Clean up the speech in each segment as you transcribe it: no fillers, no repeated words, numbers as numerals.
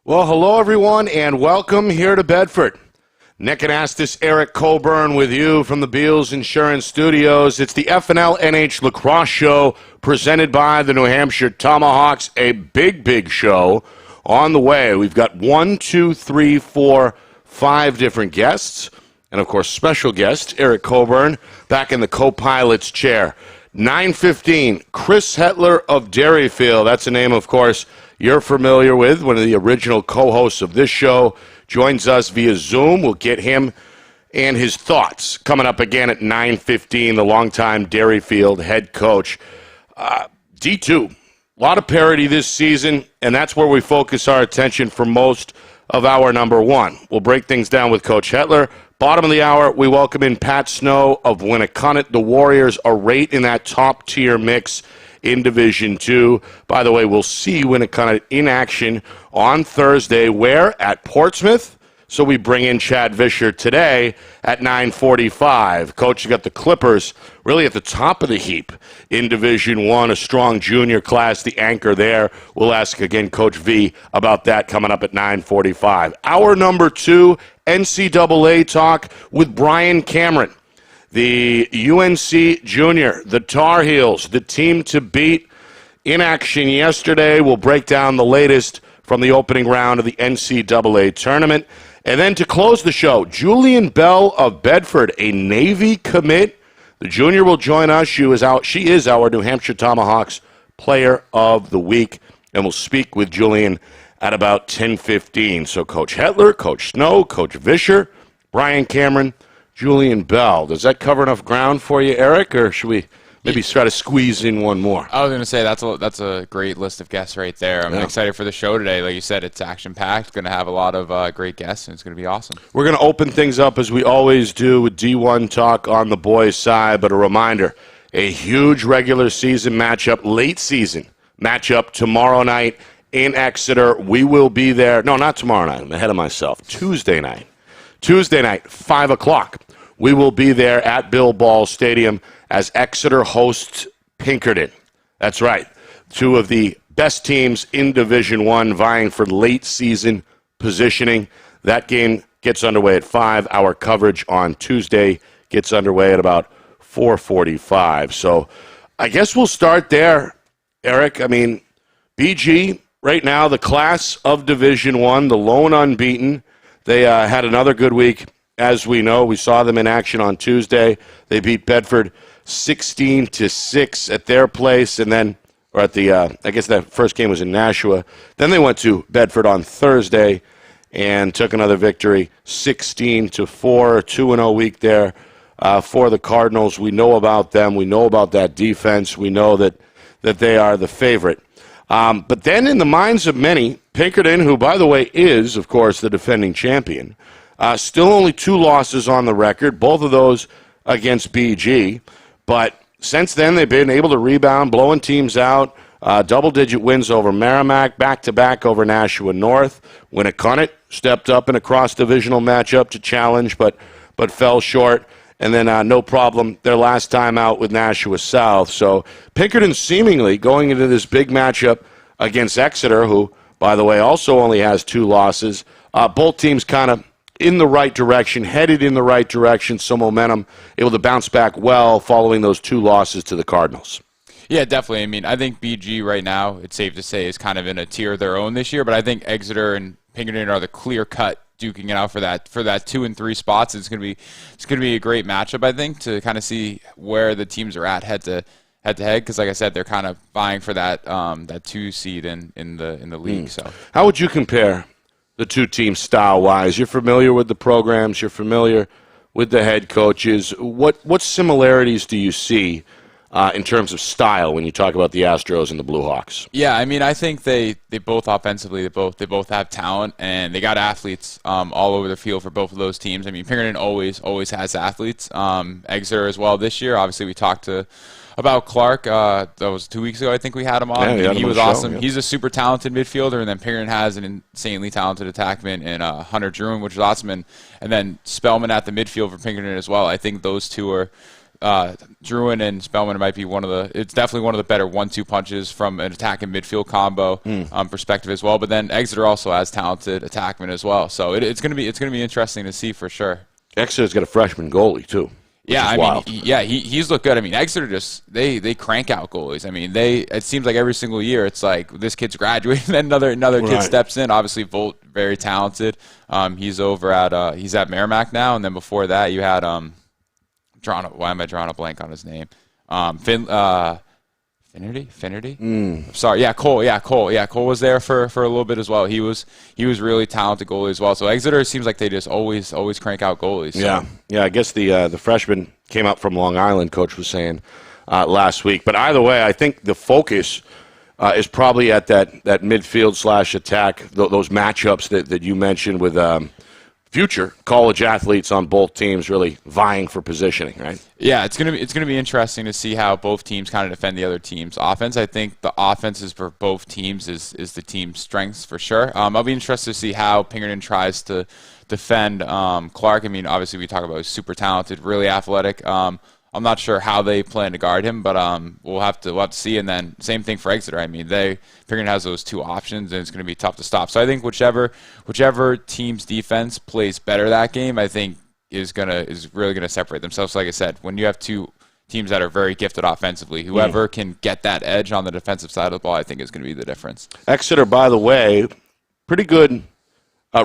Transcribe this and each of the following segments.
Well, hello, everyone, and welcome here to Bedford. Nick Anastas, Eric Coburn with you from the Beals Insurance Studios. It's the FNLNH Lacrosse Show presented by the New Hampshire Tomahawks. A big show on the way. We've got 5 different guests. And, of course, special guest, Eric Coburn, back in the co-pilot's chair. 9:15, Chris Hetler of Derryfield. That's a name, of course, you're familiar with. One of the original co-hosts of this show joins us via Zoom. We'll get him and his thoughts coming up again at 9:15, the longtime Derryfield head coach. D2, a lot of parity this season, and that's where we focus our attention for most of our number one. We'll break things down with Coach Hetler. Bottom of the hour, we welcome in Pat Snow of Winnicott. The Warriors are right in that top-tier mix in Division II. By the way, we'll see Winnicott in action on Thursday. Where? At Portsmouth. So we bring in Chad Vischer today at 9:45. Coach, you got the Clippers really at the top of the heap in Division I, a strong junior class, the anchor there. We'll ask again Coach V about that coming up at 9:45. Hour number 2, NCAA talk with Brian Cameron, the UNC junior, the Tar Heels, the team to beat in action yesterday. We'll break down the latest from the opening round of the NCAA tournament. And then to close the show, Julian Bell of Bedford, a Navy commit. The junior will join us. She is our New Hampshire Tomahawks Player of the Week. And we'll speak with Julian at about 10:15. So Coach Hetler, Coach Snow, Coach Vischer, Brian Cameron, Julian Bell. Does that cover enough ground for you, Eric, or should we maybe try to squeeze in one more? I was going to say that's a great list of guests right there. I'm excited for the show today. Like you said, it's action-packed. Going to have a lot of great guests, and it's going to be awesome. We're going to open things up as we always do with D1 talk on the boys' side, but a reminder, a huge regular season matchup, late season matchup tomorrow night in Exeter. We will be there. No, not tomorrow night. I'm ahead of myself. Tuesday night, 5 o'clock. We will be there at Bill Ball Stadium as Exeter hosts Pinkerton. That's right. Two of the best teams in Division I vying for late season positioning. That game gets underway at 5. Our coverage on Tuesday gets underway at about 4:45. So I guess we'll start there, Eric. I mean, BG right now, the class of Division I, the lone unbeaten. They had another good week. As we know, we saw them in action on Tuesday. They beat Bedford 16-6 at their place, and then, or at the, I guess that first game was in Nashua. Then they went to Bedford on Thursday and took another victory, 16-4, 2-0 week there for the Cardinals. We know about them. We know about that defense. We know that they are the favorite. But then in the minds of many, Pinkerton, who, by the way, is, of course, the defending champion, still only 2 losses on the record, both of those against BG. But since then, they've been able to rebound, blowing teams out, double-digit wins over Merrimack, back-to-back over Nashua North. Winnicott stepped up in a cross-divisional matchup to challenge, but fell short. And then no problem their last time out with Nashua South. So Pinkerton seemingly going into this big matchup against Exeter, who, by the way, also only has 2 losses. Both teams kind of in the right direction, headed in the right direction, some momentum, able to bounce back well following those 2 losses to the Cardinals. Yeah, definitely. I mean, I think BG right now, it's safe to say, is kind of in a tier of their own this year, but I think Exeter and Pinkerton are the clear-cut duking it out for that 2 and 3 spots. It's gonna be a great matchup, I think, to kind of see where the teams are at head to head, because like I said, they're kind of vying for that 2 seed in the league. So how would you compare the 2 teams style-wise? You're familiar with the programs. You're familiar with the head coaches. What similarities do you see in terms of style when you talk about the Astros and the Blue Hawks? Yeah, I mean, I think they both offensively, they both have talent, and they got athletes all over the field for both of those teams. I mean, Pinkerton always has athletes. Exeter as well this year. Obviously, we talked about Clark. That was 2 weeks ago, I think we had him on. Yeah, he was awesome. Yep. He's a super talented midfielder, and then Pinkerton has an insanely talented attackman in Hunter Druin, which is awesome, and then Spellman at the midfield for Pinkerton as well. I think those two are Druin and Spellman might be it's definitely one of the better 1-2 punches from an attack and midfield combo perspective as well. But then Exeter also has talented attackmen as well. So it's going to be interesting to see for sure. Exeter's got a freshman goalie too. Yeah, I mean, he's looked good. I mean, Exeter they crank out goalies. I mean, it seems like every single year it's like this kid's graduating, then another kid steps in. Obviously, Volt, very talented. He's over at he's at Merrimack now, and then before that you had why am I drawing a blank on his name? Finnerty? Sorry, Cole was there for a little bit as well. He was really talented goalie as well. So Exeter seems like they just always crank out goalies. So. Yeah. I guess the freshman came up from Long Island. Coach was saying last week. But either way, I think the focus is probably at that midfield / attack. Those matchups that you mentioned with future college athletes on both teams really vying for positioning, right? Yeah, it's gonna be interesting to see how both teams kind of defend the other team's offense. I think the offenses for both teams is the team's strengths for sure. I'll be interested to see how Pinkerton tries to defend Clark. I mean, obviously we talk about he's super talented, really athletic. I'm not sure how they plan to guard him, but we'll have to see. And then same thing for Exeter. I mean, Pinkerton has those two options, and it's going to be tough to stop. So I think whichever team's defense plays better that game, I think is really gonna separate themselves. So like I said, when you have two teams that are very gifted offensively, whoever can get that edge on the defensive side of the ball, I think is going to be the difference. Exeter, by the way, pretty good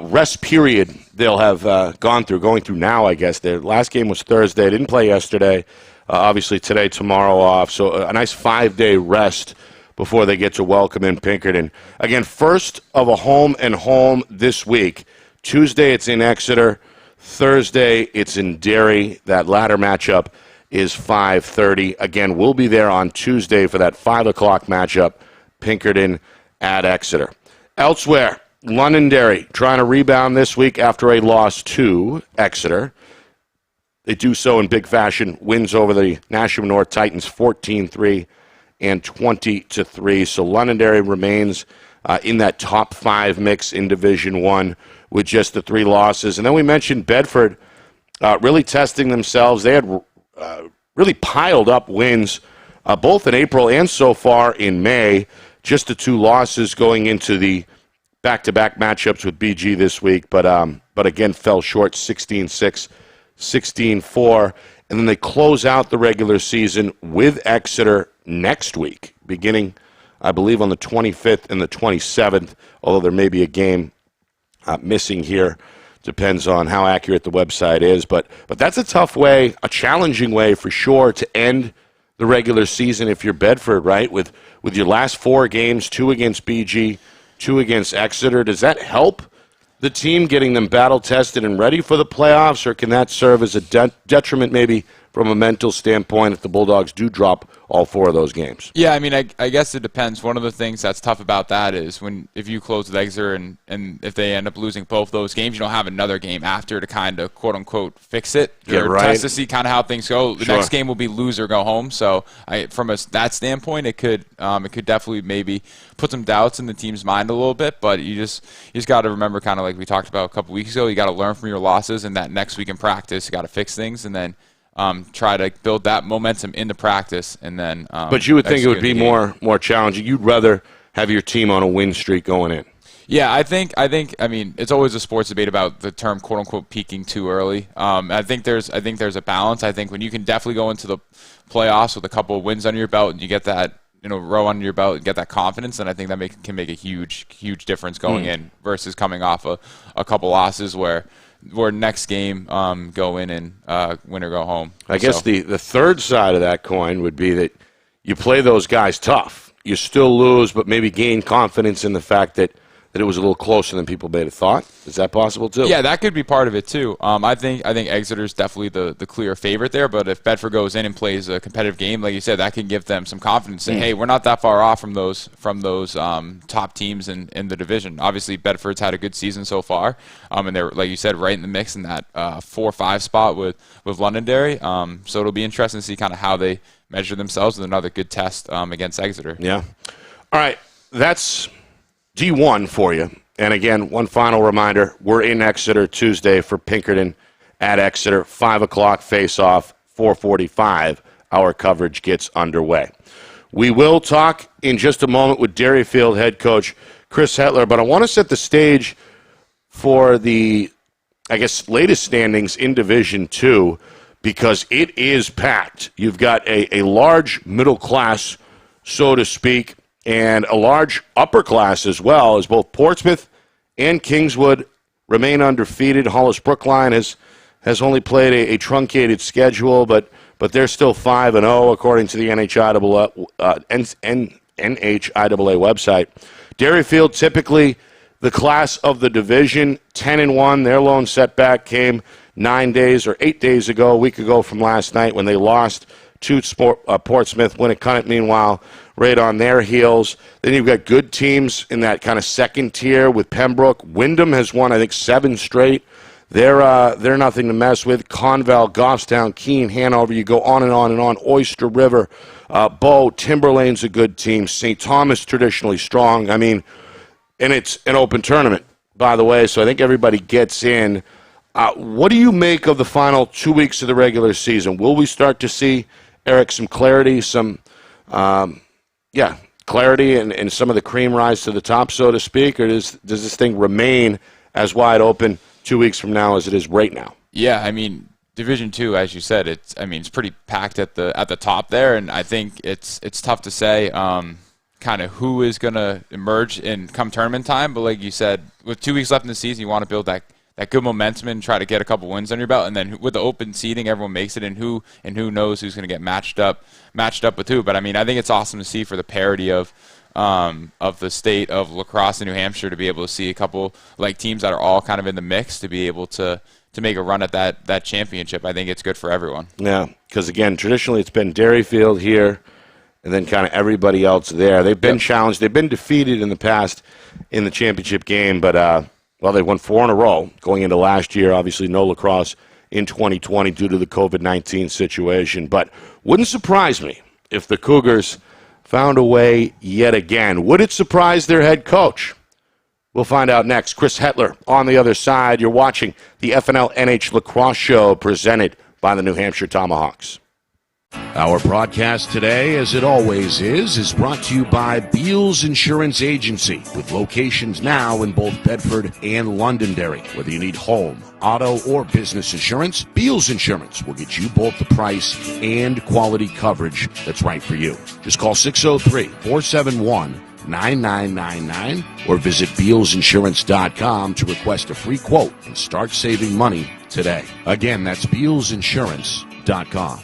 rest period they'll have going through now, I guess. Their last game was Thursday. Didn't play yesterday. Obviously today, tomorrow off. So a nice 5-day rest before they get to welcome in Pinkerton. Again, first of a home and home this week. Tuesday it's in Exeter. Thursday it's in Derry. That latter matchup is 5:30. Again, we'll be there on Tuesday for that 5 o'clock matchup, Pinkerton at Exeter. Elsewhere, Londonderry trying to rebound this week after a loss to Exeter. They do so in big fashion. Wins over the Nashua North Titans 14-3 and 20-3. So Londonderry remains in that top 5 mix in Division 1 with just the 3 losses. And then we mentioned Bedford really testing themselves. They had really piled up wins both in April and so far in May. Just the 2 losses going into the back-to-back matchups with BG this week, but again fell short 16-6, 16-4. And then they close out the regular season with Exeter next week, beginning, I believe, on the 25th and the 27th, although there may be a game missing here. Depends on how accurate the website is. But that's a tough way, a challenging way for sure to end the regular season if you're Bedford, right? With your last 4 games, 2 against BG, 2 against Exeter. Does that help the team, getting them battle-tested and ready for the playoffs, or can that serve as a detriment maybe from a mental standpoint if the Bulldogs do drop all 4 of those games? Yeah, I mean, I guess it depends. One of the things that's tough about that is if you close with Exeter and if they end up losing both those games, you don't have another game after to kind of quote-unquote fix it or test to see kind of how things go. The next game will be lose or go home. So from that standpoint, it could definitely maybe put some doubts in the team's mind a little bit. But you just got to remember, kind of like we talked about a couple weeks ago, you got to learn from your losses, and that next week in practice, you got to fix things, and then try to build that momentum into practice, and then. But you would think it would be more challenging. You'd rather have your team on a win streak going in. Yeah, I think. I mean, it's always a sports debate about the term "quote unquote" peaking too early. I think there's a balance. I think when you can definitely go into the playoffs with a couple of wins under your belt, and you get that row under your belt and get that confidence, and I think that can make a huge difference going in versus coming off a couple losses where next game go in and win or go home. I guess the third side of that coin would be that you play those guys tough. You still lose, but maybe gain confidence in the fact that it was a little closer than people may have thought. Is that possible too? Yeah, that could be part of it too. I think Exeter's definitely the clear favorite there, but if Bedford goes in and plays a competitive game, like you said, that can give them some confidence. Say, hey, we're not that far off from those top teams in the division. Obviously, Bedford's had a good season so far, and they're, like you said, right in the mix in that 4-5 spot with Londonderry. So it'll be interesting to see kind of how they measure themselves with another good test against Exeter. Yeah. All right, that's D1 for you. And again, one final reminder, we're in Exeter Tuesday for Pinkerton at Exeter, 5 o'clock face-off, 4:45, our coverage gets underway. We will talk in just a moment with Derryfield head coach Chris Hetler, but I want to set the stage for the, latest standings in Division II because it is packed. You've got a large middle class, so to speak, and a large upper class as well, as both Portsmouth and Kingswood remain undefeated. Hollis Brookline has only played a truncated schedule, but they're still 5-0 according to the NHIAA website. Derryfield, typically the class of the division, 10-1. Their lone setback came 8 days ago, a week ago from last night when they lost to Portsmouth. Winnicott, meanwhile, right on their heels. Then you've got good teams in that kind of second tier with Pembroke. Wyndham has won, I think, 7 straight. They're nothing to mess with. Conval, Goffstown, Keene, Hanover, you go on and on and on. Oyster River, Bow, Timberlane's a good team. St. Thomas, traditionally strong. I mean, and it's an open tournament, by the way, so I think everybody gets in. What do you make of the final 2 weeks of the regular season? Will we start to see, Eric, some clarity, clarity and some of the cream rise to the top, so to speak, or does this thing remain as wide open 2 weeks from now as it is right now? Yeah, I mean, Division II, as you said, it's pretty packed at the top there, and I think it's tough to say kind of who is going to emerge in come tournament time. But like you said, with 2 weeks left in the season, you want to build that good momentum and try to get a couple wins under your belt, and then with the open seeding, everyone makes it, and who knows who's going to get matched up with who. But I mean, I think it's awesome to see for the parity of the state of lacrosse in New Hampshire to be able to see a couple like teams that are all kind of in the mix to be able to make a run at that championship. I think it's good for everyone. Yeah, because again, traditionally it's been Derryfield here, and then kind of everybody else there. They've been challenged. They've been defeated in the past in the championship game, but they won 4 in a row going into last year. Obviously, no lacrosse in 2020 due to the COVID-19 situation. But wouldn't surprise me if the Cougars found a way yet again. Would it surprise their head coach? We'll find out next. Chris Hetler on the other side. You're watching the FNLNH Lacrosse Show presented by the New Hampshire Tomahawks. Our broadcast today, as it always is brought to you by Beals Insurance Agency, with locations now in both Bedford and Londonderry. Whether you need home, auto, or business insurance, Beals Insurance will get you both the price and quality coverage that's right for you. Just call 603-471-9999 or visit BealsInsurance.com to request a free quote and start saving money today. Again, that's BealsInsurance.com.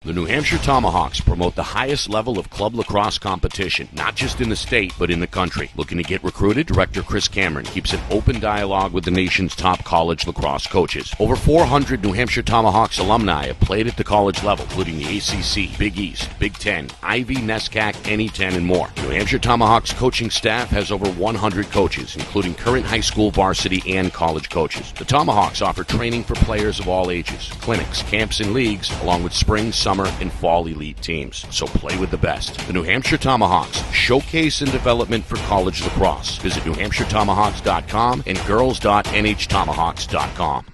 The New Hampshire Tomahawks promote the highest level of club lacrosse competition, not just in the state, but in the country. Looking to get recruited? Director Chris Cameron keeps an open dialogue with the nation's top college lacrosse coaches. Over 400 New Hampshire Tomahawks alumni have played at the college level, including the ACC, Big East, Big Ten, Ivy, NESCAC, NE10, and more. The New Hampshire Tomahawks coaching staff has over 100 coaches, including current high school varsity and college coaches. The Tomahawks offer training for players of all ages, clinics, camps, and leagues, along with spring, summer, and fall elite teams. So play with the best. The New Hampshire Tomahawks, showcase and development for college lacrosse. Visit NewHampshireTomahawks.com and girls.nhtomahawks.com.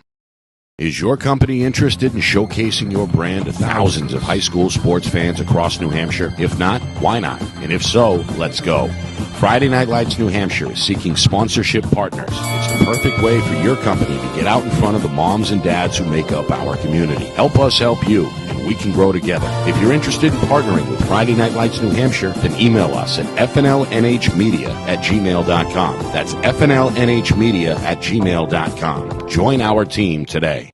Is your company interested in showcasing your brand to thousands of high school sports fans across New Hampshire? If not, why not? And if so, let's go. Friday Night Lights New Hampshire is seeking sponsorship partners. It's the perfect way for your company to get out in front of the moms and dads who make up our community. Help us help you, and we can grow together. If you're interested in partnering with Friday Night Lights New Hampshire, then email us at fnlnhmedia@gmail.com. That's fnlnhmedia@gmail.com. Join our team today.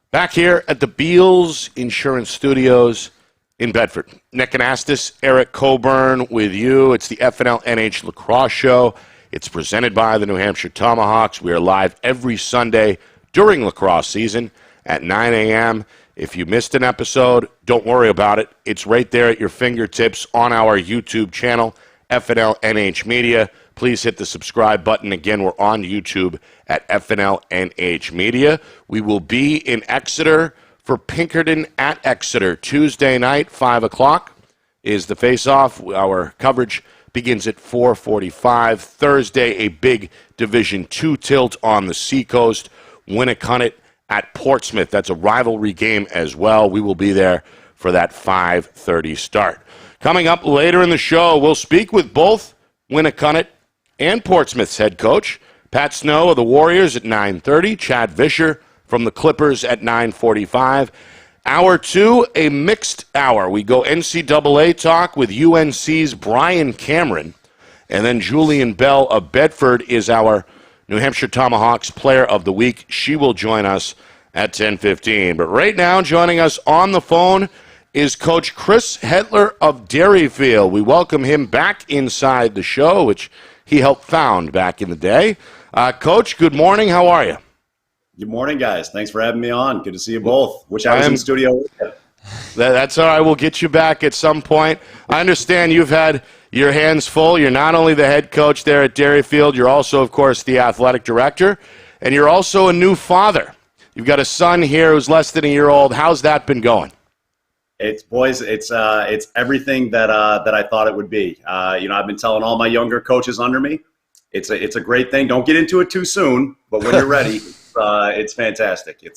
Back here at the Beals Insurance Studios in Bedford. Nick Anastas, Eric Coburn with you. It's the FNLNH Lacrosse Show. It's presented by the New Hampshire Tomahawks. We are live every Sunday during lacrosse season at 9 a.m. If you missed an episode, don't worry about it. It's right there at your fingertips on our YouTube channel, FNLNH Media. Please hit the subscribe button. Again, we're on YouTube at FNLNH Media. We will be in Exeter for Pinkerton at Exeter Tuesday night, 5 o'clock is the face-off. Our coverage begins at 4:45. Thursday, a big Division II tilt on the Seacoast. Winnicott at Portsmouth. That's a rivalry game as well. We will be there for that 5:30 start. Coming up later in the show, we'll speak with both Winnicott and Portsmouth's head coach, Pat Snow of the Warriors at 9:30, Chad Vischer from the Clippers at 9:45. Hour 2, a mixed hour. We go NCAA talk with UNC's Brian Cameron, and then Julian Bell of Bedford is our New Hampshire Tomahawks Player of the Week. She will join us at 10:15. But right now, joining us on the phone is Coach Chris Hetler of Derryfield. We welcome him back inside the show, which he helped found back in the day. Coach, good morning. How are you? Good morning, guys. Thanks for having me on. Good to see you both. Wish I was in the studio with you. That's all right. We'll get you back at some point. I understand you've had your hands full. You're not only the head coach there at Derryfield, you're also, of course, the athletic director, and you're also a new father. You've got a son here who's less than a year old. How's that been going? It's everything that I thought it would be. I've been telling all my younger coaches under me, it's a great thing. Don't get into it too soon, but when you're ready, it's fantastic.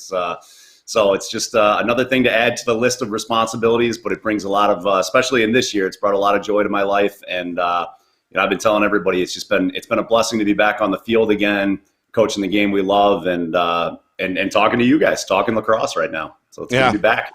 So it's just another thing to add to the list of responsibilities, but it brings a lot of, especially in this year, it's brought a lot of joy to my life. And I've been telling everybody it's been a blessing to be back on the field again, coaching the game we love, and talking to you guys, talking lacrosse right now. So it's good to be back.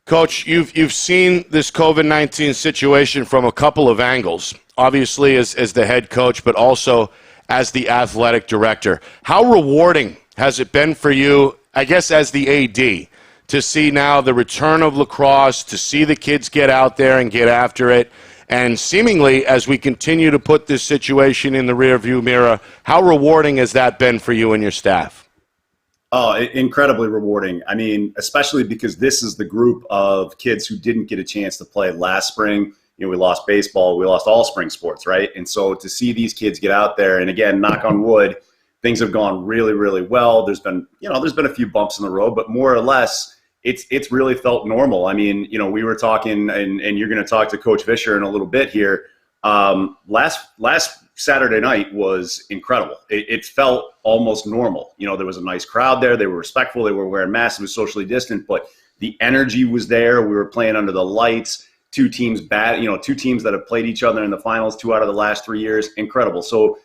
Coach, you've seen this COVID-19 situation from a couple of angles, obviously as the head coach, but also as the athletic director. How rewarding has it been for you, I guess as the AD, to see now the return of lacrosse, to see the kids get out there and get after it, and seemingly as we continue to put this situation in the rearview mirror, how rewarding has that been for you and your staff? Oh, incredibly rewarding. I mean, especially because this is the group of kids who didn't get a chance to play last spring. We lost baseball, we lost all spring sports, right? And so to see these kids get out there, and again, knock on wood, things have gone really, really well. There's been a few bumps in the road, but more or less, it's really felt normal. I mean, we were talking, and you're going to talk to Coach Vischer in a little bit here. Last Saturday night was incredible. It felt almost normal. There was a nice crowd there. They were respectful. They were wearing masks. It was socially distant, but the energy was there. We were playing under the lights. Two teams that have played each other in the finals 2 out of the last 3 years. Incredible. So,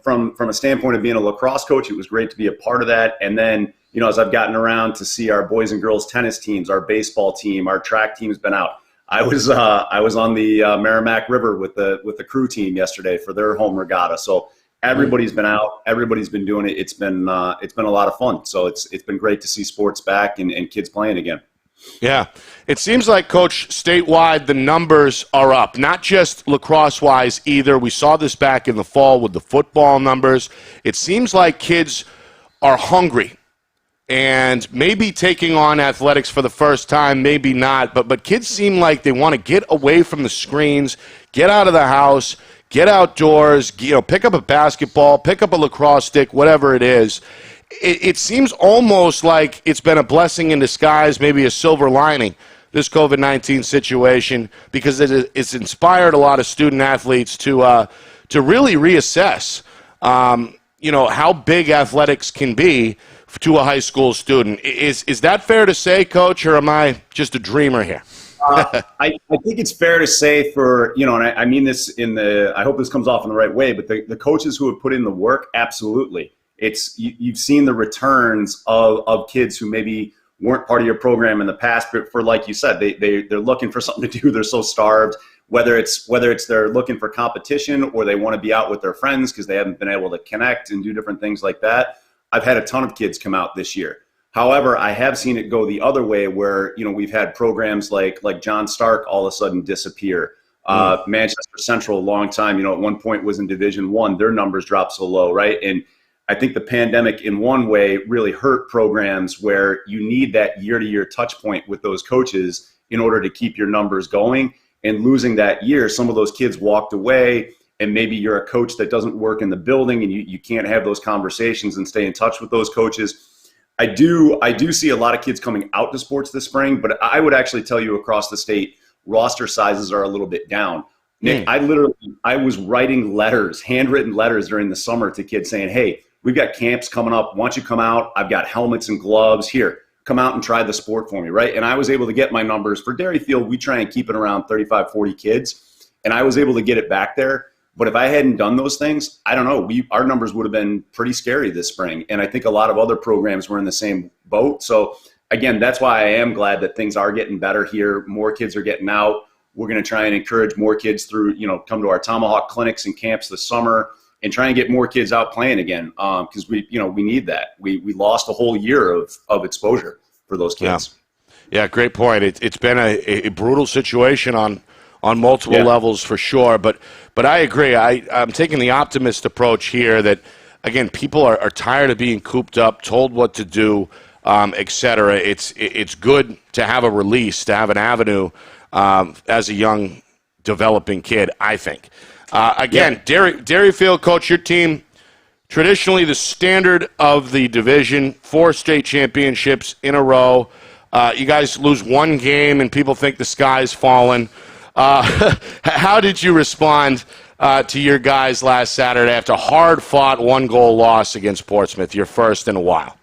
from a standpoint of being a lacrosse coach, it was great to be a part of that. And then, as I've gotten around to see our boys and girls tennis teams, our baseball team, our track team's been out. I was on the Merrimack River with the crew team yesterday for their home regatta. So everybody's been out, everybody's been doing it. It's been a lot of fun. So it's been great to see sports back and kids playing again. Yeah, it seems like, Coach, statewide the numbers are up, not just lacrosse-wise either. We saw this back in the fall with the football numbers. It seems like kids are hungry and maybe taking on athletics for the first time, maybe not, but kids seem like they want to get away from the screens, get out of the house, get outdoors, pick up a basketball, pick up a lacrosse stick, whatever it is. It seems almost like it's been a blessing in disguise, maybe a silver lining, this COVID-19 situation, because it's inspired a lot of student athletes to really reassess, how big athletics can be to a high school student. Is that fair to say, Coach, or am I just a dreamer here? I think it's fair to say and I mean this I hope this comes off in the right way, but the coaches who have put in the work, absolutely. You've seen the returns of kids who maybe weren't part of your program in the past, but for, like you said, they're looking for something to do. They're so starved, whether it's they're looking for competition or they want to be out with their friends because they haven't been able to connect and do different things like that. I've had a ton of kids come out this year. However, I have seen it go the other way where, we've had programs like John Stark all of a sudden disappear. Manchester Central, a long time, at one point was in Division I. Their numbers dropped so low, right? And I think the pandemic in one way really hurt programs where you need that year-to-year touch point with those coaches in order to keep your numbers going. And losing that year, some of those kids walked away, and maybe you're a coach that doesn't work in the building and you can't have those conversations and stay in touch with those coaches. I do see a lot of kids coming out to sports this spring, but I would actually tell you across the state, roster sizes are a little bit down. Nick, I was writing letters, handwritten letters during the summer to kids saying, hey, we've got camps coming up. Why don't you come out? I've got helmets and gloves. Here, come out and try the sport for me, right? And I was able to get my numbers. For Dairy Field, we try and keep it around 35, 40 kids, and I was able to get it back there. But if I hadn't done those things, I don't know, our numbers would have been pretty scary this spring. And I think a lot of other programs were in the same boat. So, again, that's why I am glad that things are getting better here. More kids are getting out. We're going to try and encourage more kids through, come to our Tomahawk clinics and camps this summer and try and get more kids out playing again, because we need that. We lost a whole year of exposure for those kids. Yeah, great point. It's been a brutal situation on multiple levels for sure, but I agree. I'm taking the optimist approach here that, again, people are tired of being cooped up, told what to do, et cetera. It's good to have a release, to have an avenue as a young developing kid, I think. Dairy Field, coach, your team, traditionally the standard of the division, 4 state championships in a row. You guys lose one game and people think the sky's fallen. How did you respond to your guys last Saturday after a hard-fought 1-goal loss against Portsmouth, your first in a while?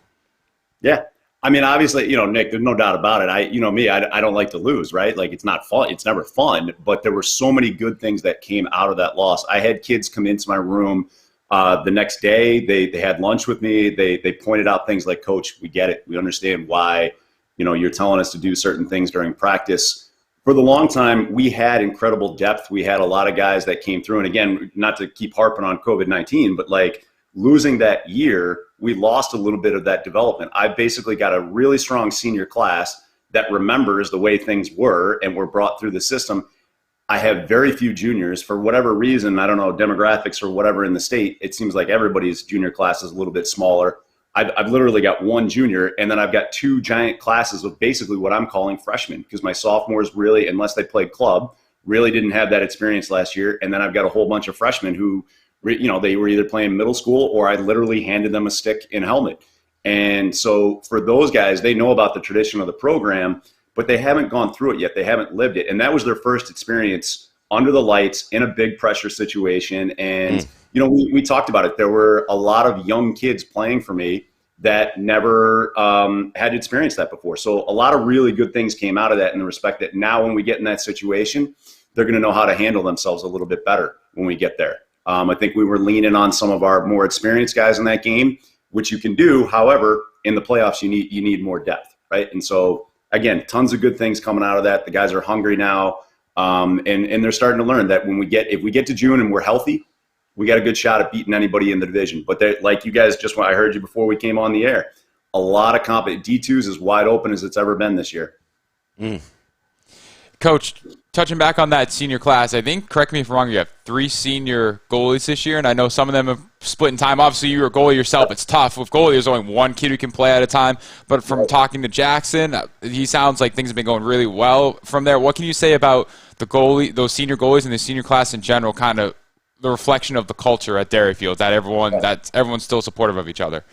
Yeah. I mean, obviously, Nick, there's no doubt about it. I don't like to lose, right? Like, it's not fun. It's never fun, but there were so many good things that came out of that loss. I had kids come into my room the next day. They had lunch with me. They pointed out things like, Coach, we get it. We understand why, you're telling us to do certain things during practice. For the long time, we had incredible depth. We had a lot of guys that came through. And again, not to keep harping on COVID-19, but like losing that year, we lost a little bit of that development. I basically got a really strong senior class that remembers the way things were and were brought through the system. I have very few juniors for whatever reason. I don't know, demographics or whatever in the state. It seems like everybody's junior class is a little bit smaller. I've literally got one junior, and then I've got 2 giant classes of basically what I'm calling freshmen, because my sophomores really, unless they played club, really didn't have that experience last year. And then I've got a whole bunch of freshmen who, they were either playing middle school or I literally handed them a stick and helmet. And so for those guys, they know about the tradition of the program, but they haven't gone through it yet. They haven't lived it. And that was their first experience under the lights in a big pressure situation. And we talked about it. There were a lot of young kids playing for me that never had experienced that before. So a lot of really good things came out of that in the respect that now when we get in that situation, they're going to know how to handle themselves a little bit better when we get there. I think we were leaning on some of our more experienced guys in that game, which you can do. However, in the playoffs, you need more depth, right? And so, again, tons of good things coming out of that. The guys are hungry now, and they're starting to learn that if we get to June and we're healthy, we got a good shot at beating anybody in the division. But like you guys, I heard you before we came on the air, a lot of D2s is wide open as it's ever been this year. Coach, touching back on that senior class, I think, correct me if I'm wrong, you have 3 senior goalies this year, and I know some of them have split in time. Obviously, you're a goalie yourself. It's tough. With goalie, there's only one kid who can play at a time. But from talking to Jackson, he sounds like things have been going really well from there. What can you say about those senior goalies and the senior class in general, kind of the reflection of the culture at Dairy Field, that everyone's still supportive of each other?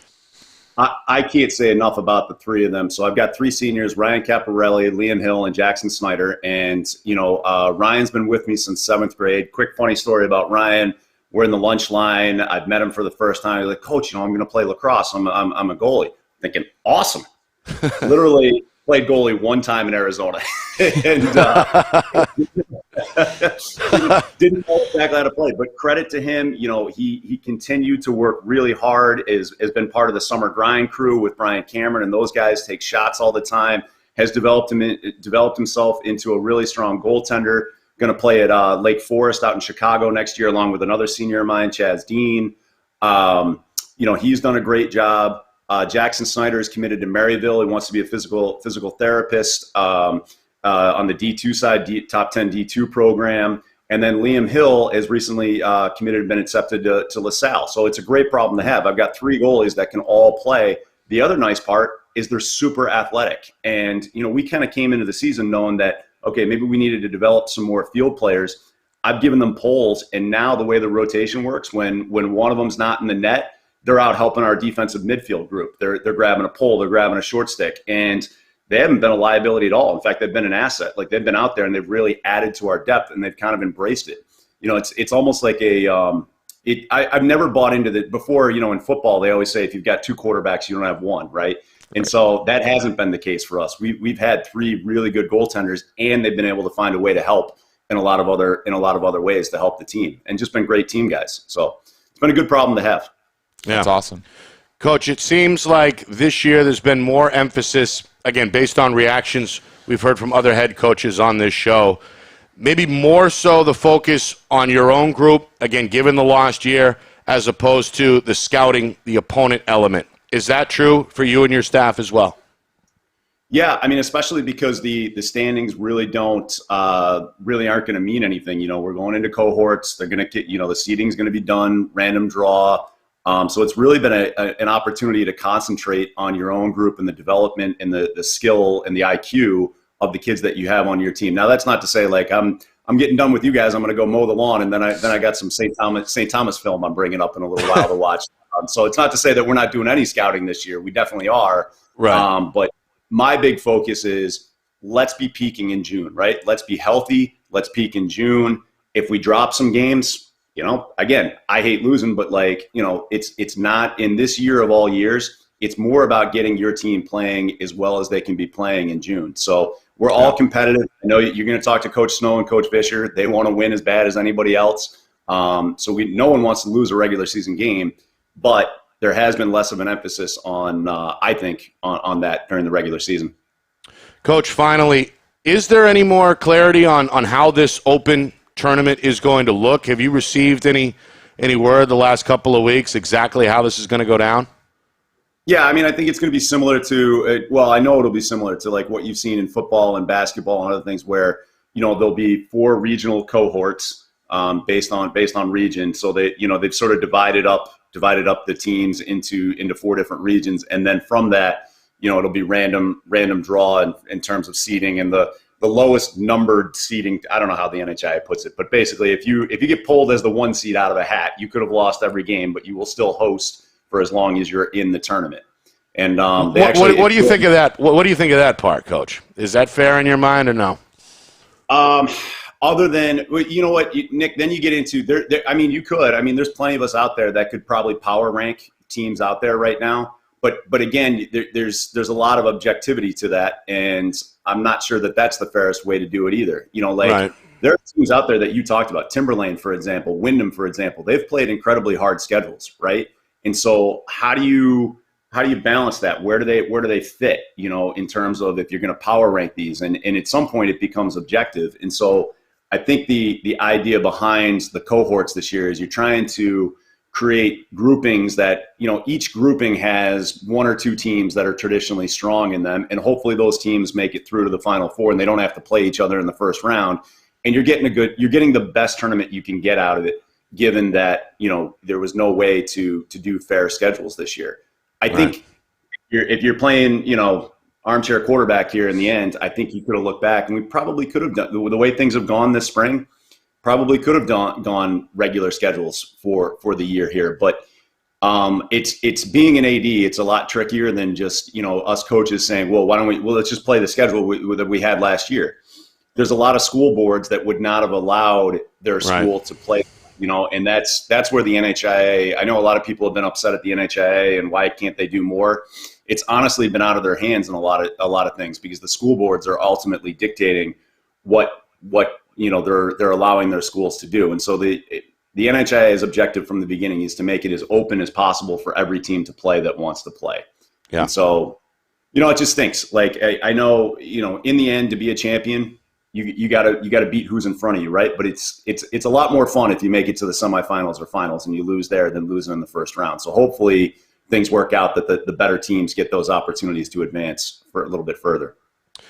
I can't say enough about the 3 of them. So I've got 3 seniors, Ryan Caparelli, Liam Hill, and Jackson Snyder. And, Ryan's been with me since 7th grade. Quick funny story about Ryan. We're in the lunch line. I've met him for the first time. He's like, Coach, I'm going to play lacrosse. I'm a goalie. Thinking, awesome. Literally played goalie one time in Arizona. And didn't know exactly how to play, but credit to him. He continued to work really hard, has been part of the summer grind crew with Brian Cameron, and those guys take shots all the time, has developed himself into a really strong goaltender. Going to play at Lake Forest out in Chicago next year, along with another senior of mine, Chaz Dean. He's done a great job. Jackson Snyder is committed to Maryville. He wants to be a physical therapist on the D2 side, top 10 D2 program. And then Liam Hill has recently committed and been accepted to LaSalle. So it's a great problem to have. I've got 3 goalies that can all play. The other nice part is they're super athletic. And, we kind of came into the season knowing that, okay, maybe we needed to develop some more field players. I've given them poles, and now the way the rotation works, when one of them's not in the net, they're out helping our defensive midfield group. They're grabbing a pole, they're grabbing a short stick, and they haven't been a liability at all. In fact, they've been an asset. Like, they've been out there and they've really added to our depth, and they've kind of embraced it. It's almost like a I've never bought into that before. In football, they always say if you've got two quarterbacks, you don't have one, right? And so that hasn't been the case for us. We've had three really good goaltenders, and they've been able to find a way to help in a lot of other ways to help the team, and just been great team guys. So it's been a good problem to have. Yeah. That's awesome. Coach, it seems like this year there's been more emphasis, again, based on reactions we've heard from other head coaches on this show, maybe more so the focus on your own group, again, given the lost year, as opposed to the scouting, the opponent element. Is that true for you and your staff as well? Yeah, I mean, especially because the standings really aren't going to mean anything. We're going into cohorts. They're going to get, the seeding's going to be done, random draw. So it's really been an opportunity to concentrate on your own group and the development and the skill and the IQ of the kids that you have on your team. Now, that's not to say like I'm getting done with you guys, I'm going to go mow the lawn, and then I got some St. Thomas film I'm bringing up in a little while to watch. So it's not to say that we're not doing any scouting this year. We definitely are. Right. But my big focus is let's be peaking in June, right? Let's be healthy. Let's peak in June. If we drop some games, again, I hate losing, but it's not in this year of all years. It's more about getting your team playing as well as they can be playing in June. So we're all competitive. I know you're going to talk to Coach Snow and Coach Fisher. They want to win as bad as anybody else. So no one wants to lose a regular season game, but there has been less of an emphasis on, I think, on that during the regular season. Coach, finally, is there any more clarity on how this open tournament is going to look? Have you received any word the last couple of weeks exactly how this is going to go down? Yeah, I mean, I think it's going to be similar to, I know it'll be similar to like what you've seen in football and basketball and other things where, there'll be 4 regional cohorts based on region. So they've sort of divided up the teams into 4 different regions. And then from that, it'll be random draw in terms of seeding, and the lowest numbered seeding. I don't know how the NHI puts it, but basically if you get pulled as the 1 seed out of a hat, you could have lost every game, but you will still host for as long as you're in the tournament. And what do you think of that? What do you think of that part, Coach? Is that fair in your mind or no? Other than, you know what, Nick, then you get into there. I mean, you could. I mean, there's plenty of us out there that could probably power rank teams out there right now. But again, there's a lot of objectivity to that, and I'm not sure that that's the fairest way to do it either. Right. There are teams out there that you talked about, Timberlane, for example, Wyndham, for example. They've played incredibly hard schedules, right? And so how do you balance that? Where do they fit? In terms of if you're going to power rank these, and at some point it becomes objective. And so I think the idea behind the cohorts this year is you're trying to create groupings that, each grouping has 1 or 2 teams that are traditionally strong in them. And hopefully those teams make it through to the Final Four and they don't have to play each other in the first round. And you're getting the best tournament you can get out of it, given that, there was no way to do fair schedules this year. I think if you're playing, armchair quarterback here in the end, I think you could have looked back, and we probably could have done the way things have gone this spring. Probably could have gone regular schedules for the year here, but it's being an AD. It's a lot trickier than just us coaches saying, well, let's just play the schedule that we had last year. There's a lot of school boards that would not have allowed their school to play, and that's where the NHIA. I know a lot of people have been upset at the NHIA and why can't they do more. It's honestly been out of their hands in a lot of things, because the school boards are ultimately dictating what they're allowing their schools to do. And so the NHIA's objective from the beginning is to make it as open as possible for every team to play that wants to play. Yeah. And so, it just stinks. Like I know, in the end, to be a champion, you gotta beat who's in front of you, right? But it's a lot more fun if you make it to the semifinals or finals and you lose there than losing in the first round. So hopefully things work out that the better teams get those opportunities to advance for a little bit further.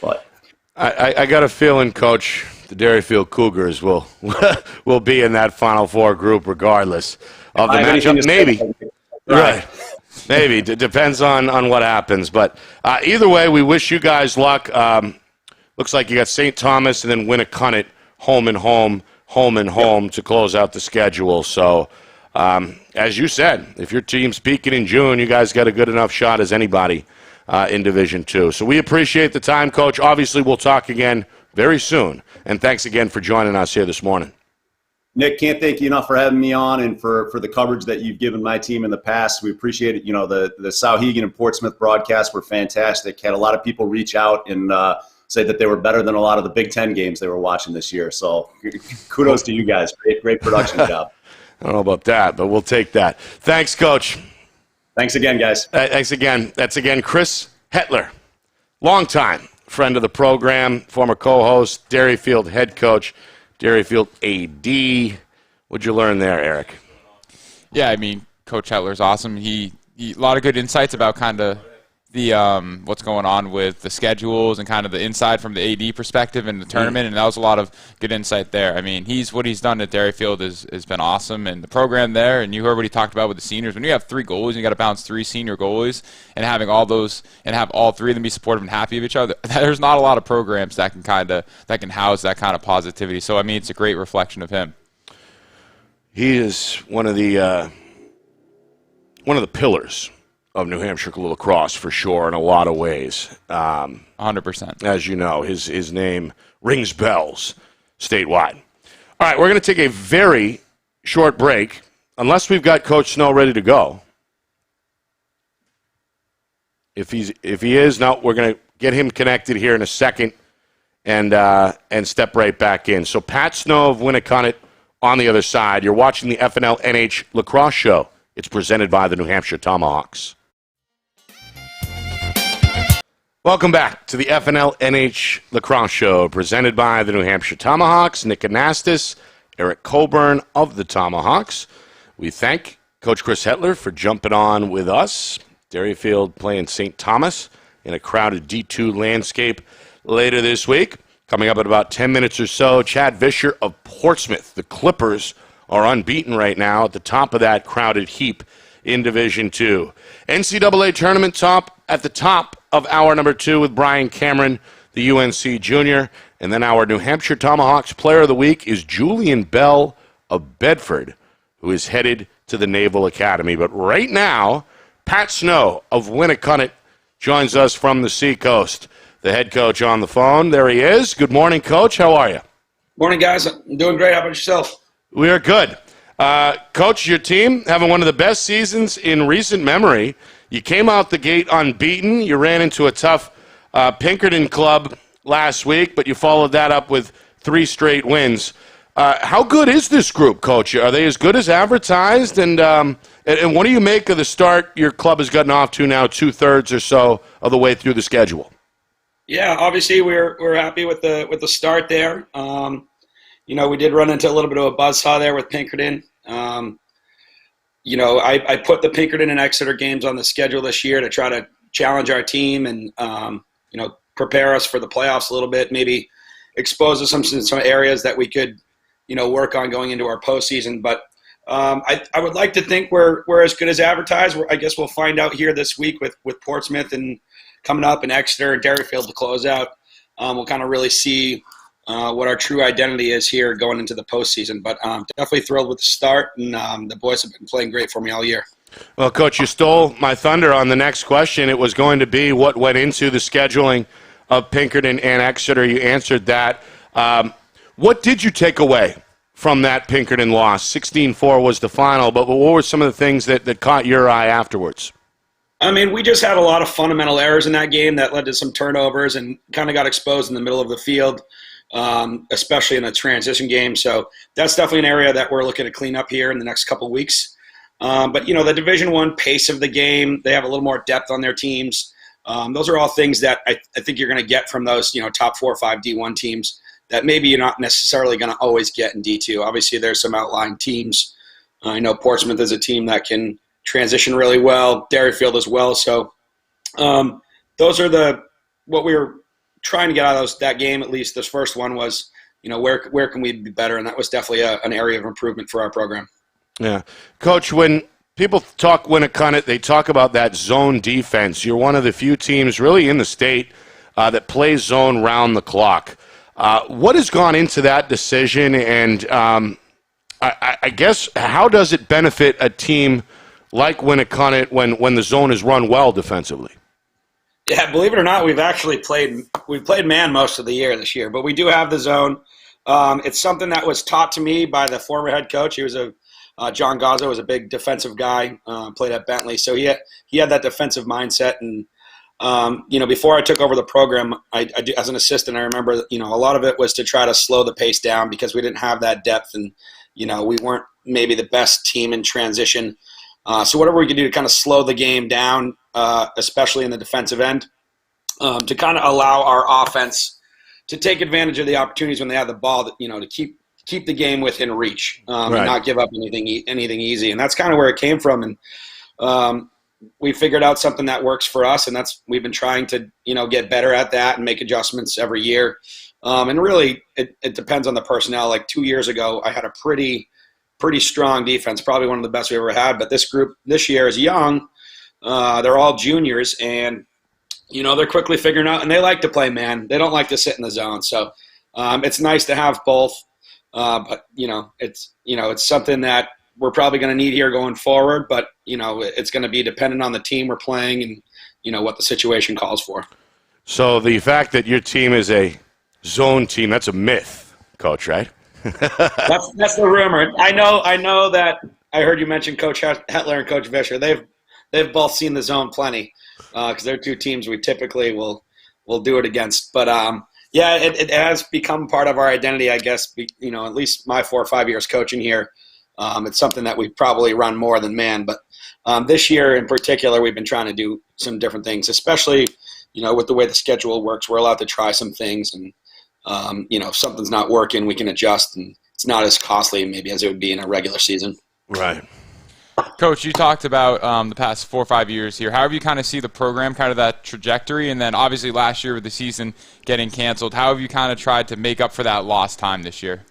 But I got a feeling, Coach, the Dairyfield Cougars will be in that Final Four group regardless of the matchup. Maybe. Right. Maybe. It depends on what happens. But either way, we wish you guys luck. Looks like you got St. Thomas and then Winnicott home and home to close out the schedule. So, as you said, if your team's peaking in June, you guys got a good enough shot as anybody in Division II. So we appreciate the time, Coach. Obviously, we'll talk again very soon. And thanks again for joining us here this morning. Nick, can't thank you enough for having me on and for the coverage that you've given my team in the past. We appreciate it. The Sauhegan and Portsmouth broadcasts were fantastic. Had a lot of people reach out and say that they were better than a lot of the Big Ten games they were watching this year. So kudos to you guys. Great production job. I don't know about that, but we'll take that. Thanks, Coach. Thanks again, guys. Thanks again. That's again Chris Hetler, longtime friend of the program, former co-host, Derryfield head coach, Derryfield AD. What'd you learn there, Eric? Yeah, I mean, Coach Hetler's awesome. He a lot of good insights about kind of the what's going on with the schedules and kind of the inside from the AD perspective in the tournament, and that was a lot of good insight there. I mean, what he's done at Derryfield has been awesome, and the program there, and you heard what he talked about with the seniors. When you have 3 goalies, and you got to bounce 3 senior goalies, and having all those and have all 3 of them be supportive and happy of each other. There's not a lot of programs that can house that kind of positivity. So I mean, it's a great reflection of him. He is one of the pillars of New Hampshire lacrosse for sure in a lot of ways. 100%. As you know, his name rings bells statewide. All right, we're going to take a very short break, unless we've got Coach Snow ready to go. If he is, no, we're going to get him connected here in a second and step right back in. So Pat Snow of Winnicott on the other side. You're watching the FNLNH Lacrosse Show. It's presented by the New Hampshire Tomahawks. Welcome back to the FNLNH Lacrosse Show, presented by the New Hampshire Tomahawks. Nick Anastas, Eric Coburn of the Tomahawks. We thank Coach Chris Hetler for jumping on with us. Derryfield playing St. Thomas in a crowded D2 landscape later this week. Coming up in about 10 minutes or so, Chad Vischer of Portsmouth. The Clippers are unbeaten right now at the top of that crowded heap in Division II. NCAA tournament top at the top of hour number 2 with Brian Cameron, the UNC junior. And then our New Hampshire Tomahawks player of the week is Julian Bell of Bedford, who is headed to the Naval Academy. But right now, Pat Snow of Winnicott joins us from the Seacoast. The head coach on the phone. There he is. Good morning, Coach. How are you? Morning, guys. I'm doing great. How about yourself? We are good. Coach, your team having one of the best seasons in recent memory. You came out the gate unbeaten. You ran into a tough Pinkerton club last week, but you followed that up with 3 straight wins. How good is this group, Coach? Are they as good as advertised? And what do you make of the start your club has gotten off to now, 2/3 or so of the way through the schedule? Yeah, obviously we're happy with the start there. We did run into a little bit of a buzzsaw there with Pinkerton. I put the Pinkerton and Exeter games on the schedule this year to try to challenge our team and prepare us for the playoffs a little bit. Maybe expose us in some areas that we could work on going into our postseason. But I would like to think we're as good as advertised. I guess we'll find out here this week with Portsmouth and coming up in Exeter and Derryfield to close out. We'll kind of really see what our true identity is here going into the postseason. But definitely thrilled with the start, and the boys have been playing great for me all year. Well, Coach, you stole my thunder on the next question. It was going to be what went into the scheduling of Pinkerton and Exeter. You answered that. What did you take away from that Pinkerton loss? 16-4 was the final, but what were some of the things that caught your eye afterwards? I mean, we just had a lot of fundamental errors in that game that led to some turnovers and kind of got exposed in the middle of the field, especially in a transition game. So that's definitely an area that we're looking to clean up here in the next couple of weeks. But, the Division I pace of the game, they have a little more depth on their teams. Those are all things that I think you're going to get from those, top 4 or 5 D1 teams that maybe you're not necessarily going to always get in D2. Obviously, there's some outlying teams. I know Portsmouth is a team that can transition really well, Derryfield as well. So those are what we were trying to get out of that game, at least this first one, was, where can we be better? And that was definitely an area of improvement for our program. Yeah. Coach, when people talk Winnicott, they talk about that zone defense. You're one of the few teams really in the state that plays zone round the clock. What has gone into that decision, and I guess how does it benefit a team like Winnicott when the zone is run well defensively? Yeah, believe it or not, we've played man most of the year this year, but we do have the zone. It's something that was taught to me by the former head coach. He was John Gazzo was a big defensive guy, played at Bentley. So he had that defensive mindset. And, before I took over the program, I as an assistant, I remember, a lot of it was to try to slow the pace down because we didn't have that depth and, we weren't maybe the best team in transition. So whatever we could do to kind of slow the game down, especially in the defensive end, to kind of allow our offense to take advantage of the opportunities when they have the ball, to keep the game within reach, and not give up anything easy. And that's kind of where it came from. And we figured out something that works for us, and we've been trying to, get better at that and make adjustments every year. And really, it depends on the personnel. Like 2 years ago, I had a pretty strong defense, probably one of the best we ever had. But this group this year is young. They're all juniors, and they're quickly figuring out, and they like to play man. They don't like to sit in the zone. So it's nice to have both. But it's something that we're probably going to need here going forward. But it's going to be dependent on the team we're playing and what the situation calls for. So the fact that your team is a zone team, that's a myth, Coach, right? That's the rumor. I know that I heard you mention Coach Hetler and Coach Vischer. They've both seen the zone plenty because they're two teams we typically will do it against. But it has become part of our identity, I guess. At least my 4 or 5 years coaching here, it's something that we probably run more than man. But this year in particular, we've been trying to do some different things, especially with the way the schedule works. We're allowed to try some things, and if something's not working, we can adjust, and it's not as costly maybe as it would be in a regular season. Right. Coach, you talked about the past 4 or 5 years here. How have you kind of see the program, kind of that trajectory? And then obviously last year with the season getting canceled, how have you kind of tried to make up for that lost time this year?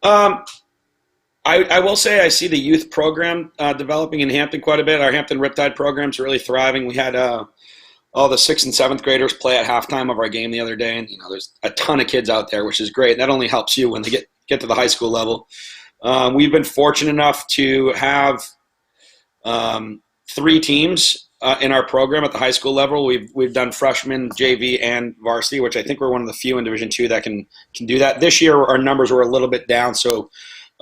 I will say I see the youth program developing in Hampton quite a bit. Our Hampton Riptide program's really thriving. We had all the 6th and 7th graders play at halftime of our game the other day. And, there's a ton of kids out there, which is great. That only helps you when they get to the high school level. We've been fortunate enough to have 3 teams in our program at the high school level. We've done freshman, JV, and varsity, which I think we're one of the few in Division II that can do that. This year, our numbers were a little bit down, so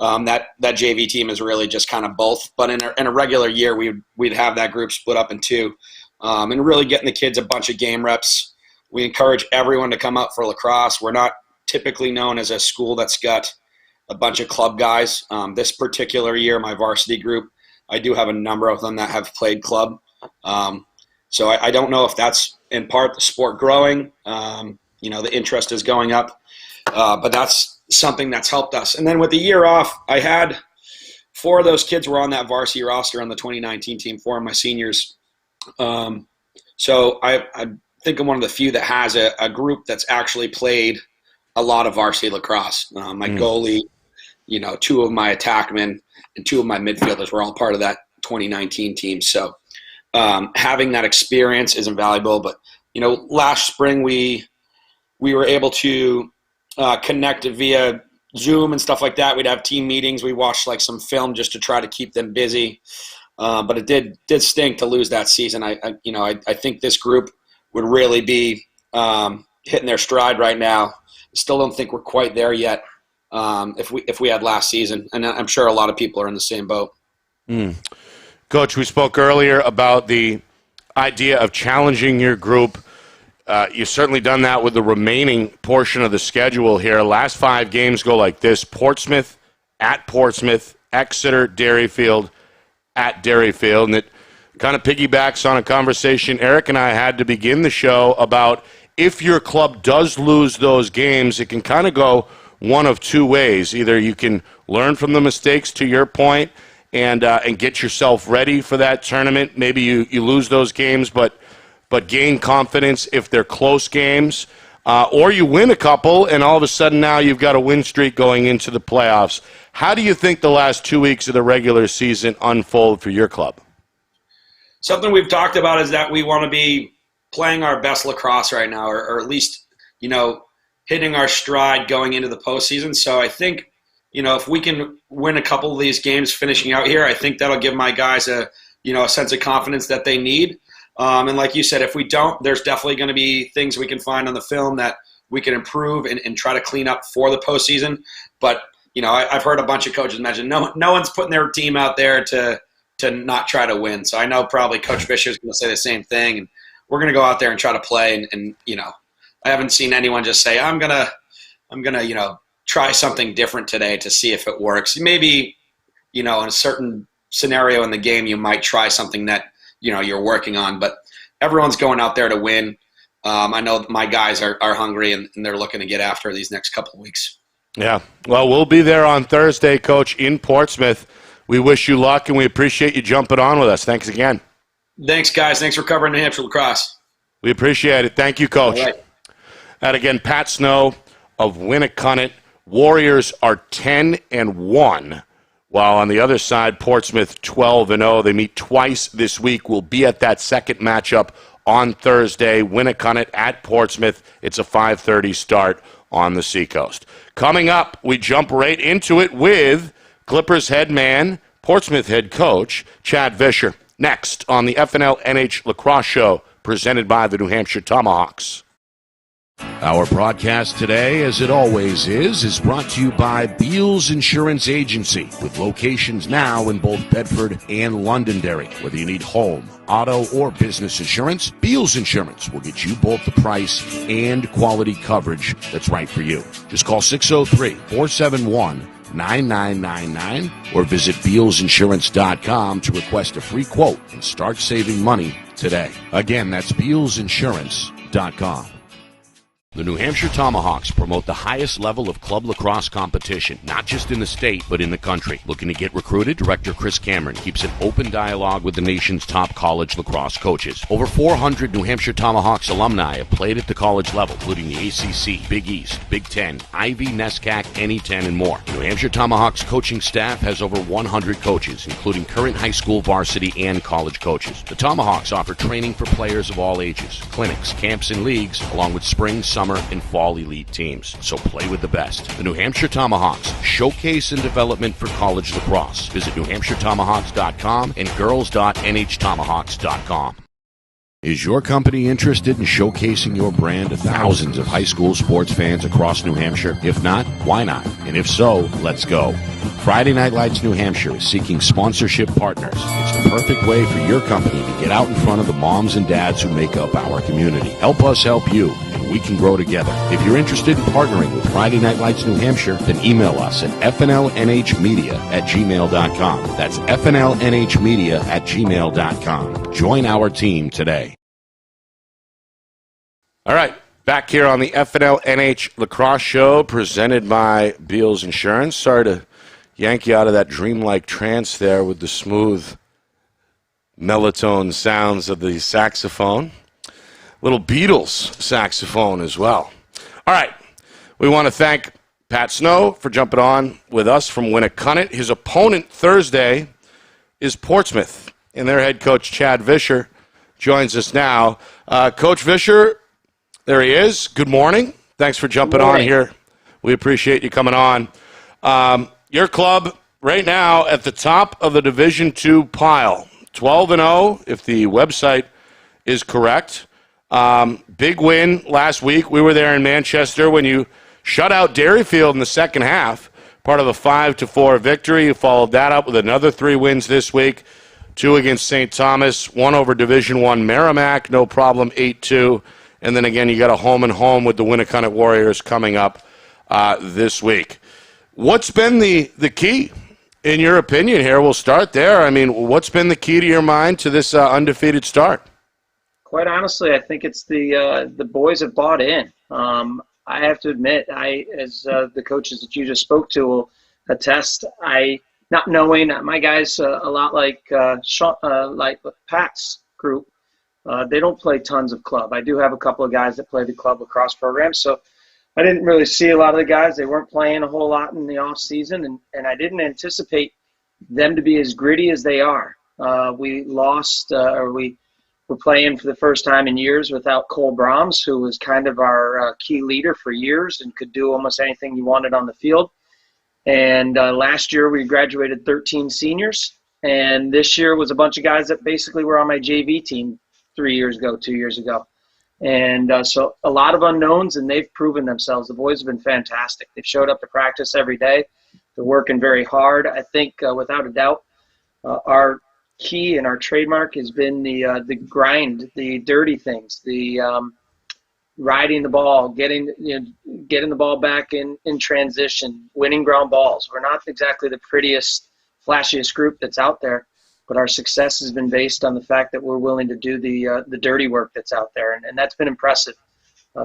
that JV team is really just kind of both. But in a regular year, we'd have that group split up in 2, and really getting the kids a bunch of game reps. We encourage everyone to come out for lacrosse. We're not typically known as a school that's got a bunch of club guys. This particular year, my varsity group, I do have a number of them that have played club. So I don't know if that's in part the sport growing. The interest is going up. But that's something that's helped us. And then with the year off, I had 4 of those kids were on that varsity roster on the 2019 team, 4 of my seniors. So I think I'm one of the few that has a group that's actually played a lot of varsity lacrosse. My goalie, 2 of my attackmen, and 2 of my midfielders were all part of that 2019 team. So having that experience is invaluable. But, last spring we were able to connect via Zoom and stuff like that. We'd have team meetings. We watched some film just to try to keep them busy. But it did stink to lose that season. I think this group would really be hitting their stride right now. Still don't think we're quite there yet. If we had last season, and I'm sure a lot of people are in the same boat. Coach, we spoke earlier about the idea of challenging your group. You've certainly done that with the remaining portion of the schedule here. Last 5 games go like this: Portsmouth, at Portsmouth, Exeter, Derryfield, at Derryfield. And it kind of piggybacks on a conversation Eric and I had to begin the show about if your club does lose those games, it can kind of go one of 2 ways. Either you can learn from the mistakes, to your point, and get yourself ready for that tournament. Maybe you lose those games, but gain confidence if they're close games. Or you win a couple, and all of a sudden now you've got a win streak going into the playoffs. How do you think the last 2 weeks of the regular season unfold for your club? Something we've talked about is that we want to be playing our best lacrosse right now, or at least, hitting our stride going into the postseason. So I think, if we can win a couple of these games finishing out here, I think that'll give my guys a sense of confidence that they need. And like you said, if we don't, there's definitely going to be things we can find on the film that we can improve and try to clean up for the postseason. But, I've heard a bunch of coaches mention no one's putting their team out there to not try to win. So I know probably Coach Fisher is going to say the same thing. And we're going to go out there and try to play. And I haven't seen anyone just say, I'm going to, try something different today to see if it works. Maybe, in a certain scenario in the game, you might try something that, you're working on, but everyone's going out there to win. I know my guys are hungry and they're looking to get after these next couple of weeks. Yeah. Well, we'll be there on Thursday, Coach, in Portsmouth. We wish you luck, and we appreciate you jumping on with us. Thanks again. Thanks, guys. Thanks for covering New Hampshire lacrosse. We appreciate it. Thank you, Coach. All right. And again, Pat Snow of Winnicott. Warriors are 10-1, while on the other side, Portsmouth 12-0. They meet twice this week. We'll be at that second matchup on Thursday. Winnicott at Portsmouth. It's a 5:30 start on the Seacoast. Coming up, we jump right into it with Clippers head man, Portsmouth head coach, Chad Vischer. Next on the FNLNH Lacrosse Show, presented by the New Hampshire Tomahawks. Our broadcast today, as it always is brought to you by Beals Insurance Agency, with locations now in both Bedford and Londonderry. Whether you need home, auto, or business insurance, Beals Insurance will get you both the price and quality coverage that's right for you. Just call 603-471-9999 or visit BealsInsurance.com to request a free quote and start saving money today. Again, that's BealsInsurance.com. The New Hampshire Tomahawks promote the highest level of club lacrosse competition, not just in the state, but in the country. Looking to get recruited? Director Chris Cameron keeps an open dialogue with the nation's top college lacrosse coaches. Over 400 New Hampshire Tomahawks alumni have played at the college level, including the ACC, Big East, Big Ten, Ivy, NESCAC, NE10, and more. The New Hampshire Tomahawks coaching staff has over 100 coaches, including current high school varsity and college coaches. The Tomahawks offer training for players of all ages, clinics, camps, and leagues, along with spring, summer, and fall elite teams. So play with the best. The New Hampshire Tomahawks, showcase and development for college lacrosse. Visit NewHampshireTomahawks.com and girls.nhtomahawks.com. Is your company interested in showcasing your brand to thousands of high school sports fans across New Hampshire? If not, why not? And if so, let's go. Friday Night Lights New Hampshire is seeking sponsorship partners. It's the perfect way for your company to get out in front of the moms and dads who make up our community. Help us help you, and we can grow together. If you're interested in partnering with Friday Night Lights New Hampshire, then email us at fnlnhmedia@gmail.com. That's fnlnhmedia@gmail.com. Join our team today. All right, back here on the FNLNH Lacrosse Show, presented by Beals Insurance. Sorry to yank you out of that dreamlike trance there with the smooth melatonin sounds of the saxophone. Little Beatles saxophone as well. All right, we want to thank Pat Snow for jumping on with us from Winnicott. His opponent Thursday is Portsmouth, and their head coach, Chad Vischer, joins us now. Coach Vischer, there he is. Good morning. Thanks for jumping on here. We appreciate you coming on. Your club right now at the top of the Division II pile, 12-0, if the website is correct. Big win last week. We were there in Manchester when you shut out Dairyfield in the second half, part of a 5-4 victory. You followed that up with another 3 wins this week, 2 against St. Thomas, 1 over Division I Merrimack, no problem, 8-2. And then again, you got a home and home with the Winnicott Warriors coming up this week. What's been the key, in your opinion, here? We'll start there. I mean, what's been the key to your mind to this undefeated start? Quite honestly, I think it's the boys have bought in. I have to admit, as the coaches that you just spoke to will attest, not knowing my guys a lot like Pat's group. They don't play tons of club. I do have a couple of guys that play the club lacrosse program, so I didn't really see a lot of the guys. They weren't playing a whole lot in the off season, and I didn't anticipate them to be as gritty as they are. We lost, or we were playing for the first time in years without Cole Brahms, who was kind of our key leader for years and could do almost anything you wanted on the field. And last year we graduated 13 seniors, and this year was a bunch of guys that basically were on my JV team 2 years ago. And so a lot of unknowns, and they've proven themselves. The boys have been fantastic. They've showed up to practice every day. They're working very hard. I think, without a doubt, our key and our trademark has been the grind, the dirty things, the riding the ball, getting the ball back in transition, winning ground balls. We're not exactly the prettiest, flashiest group that's out there, but our success has been based on the fact that we're willing to do the dirty work that's out there, and that's been impressive.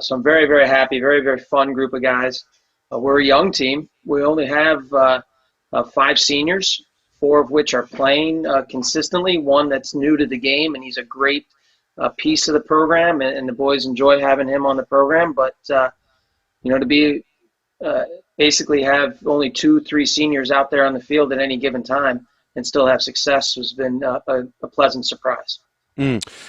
So I'm very, very happy, very, very fun group of guys. We're a young team. We only have 5 seniors, 4 of which are playing consistently, one that's new to the game, and he's a great piece of the program, and the boys enjoy having him on the program. But, to be basically have only 2-3 seniors out there on the field at any given time and still have success has been a pleasant surprise.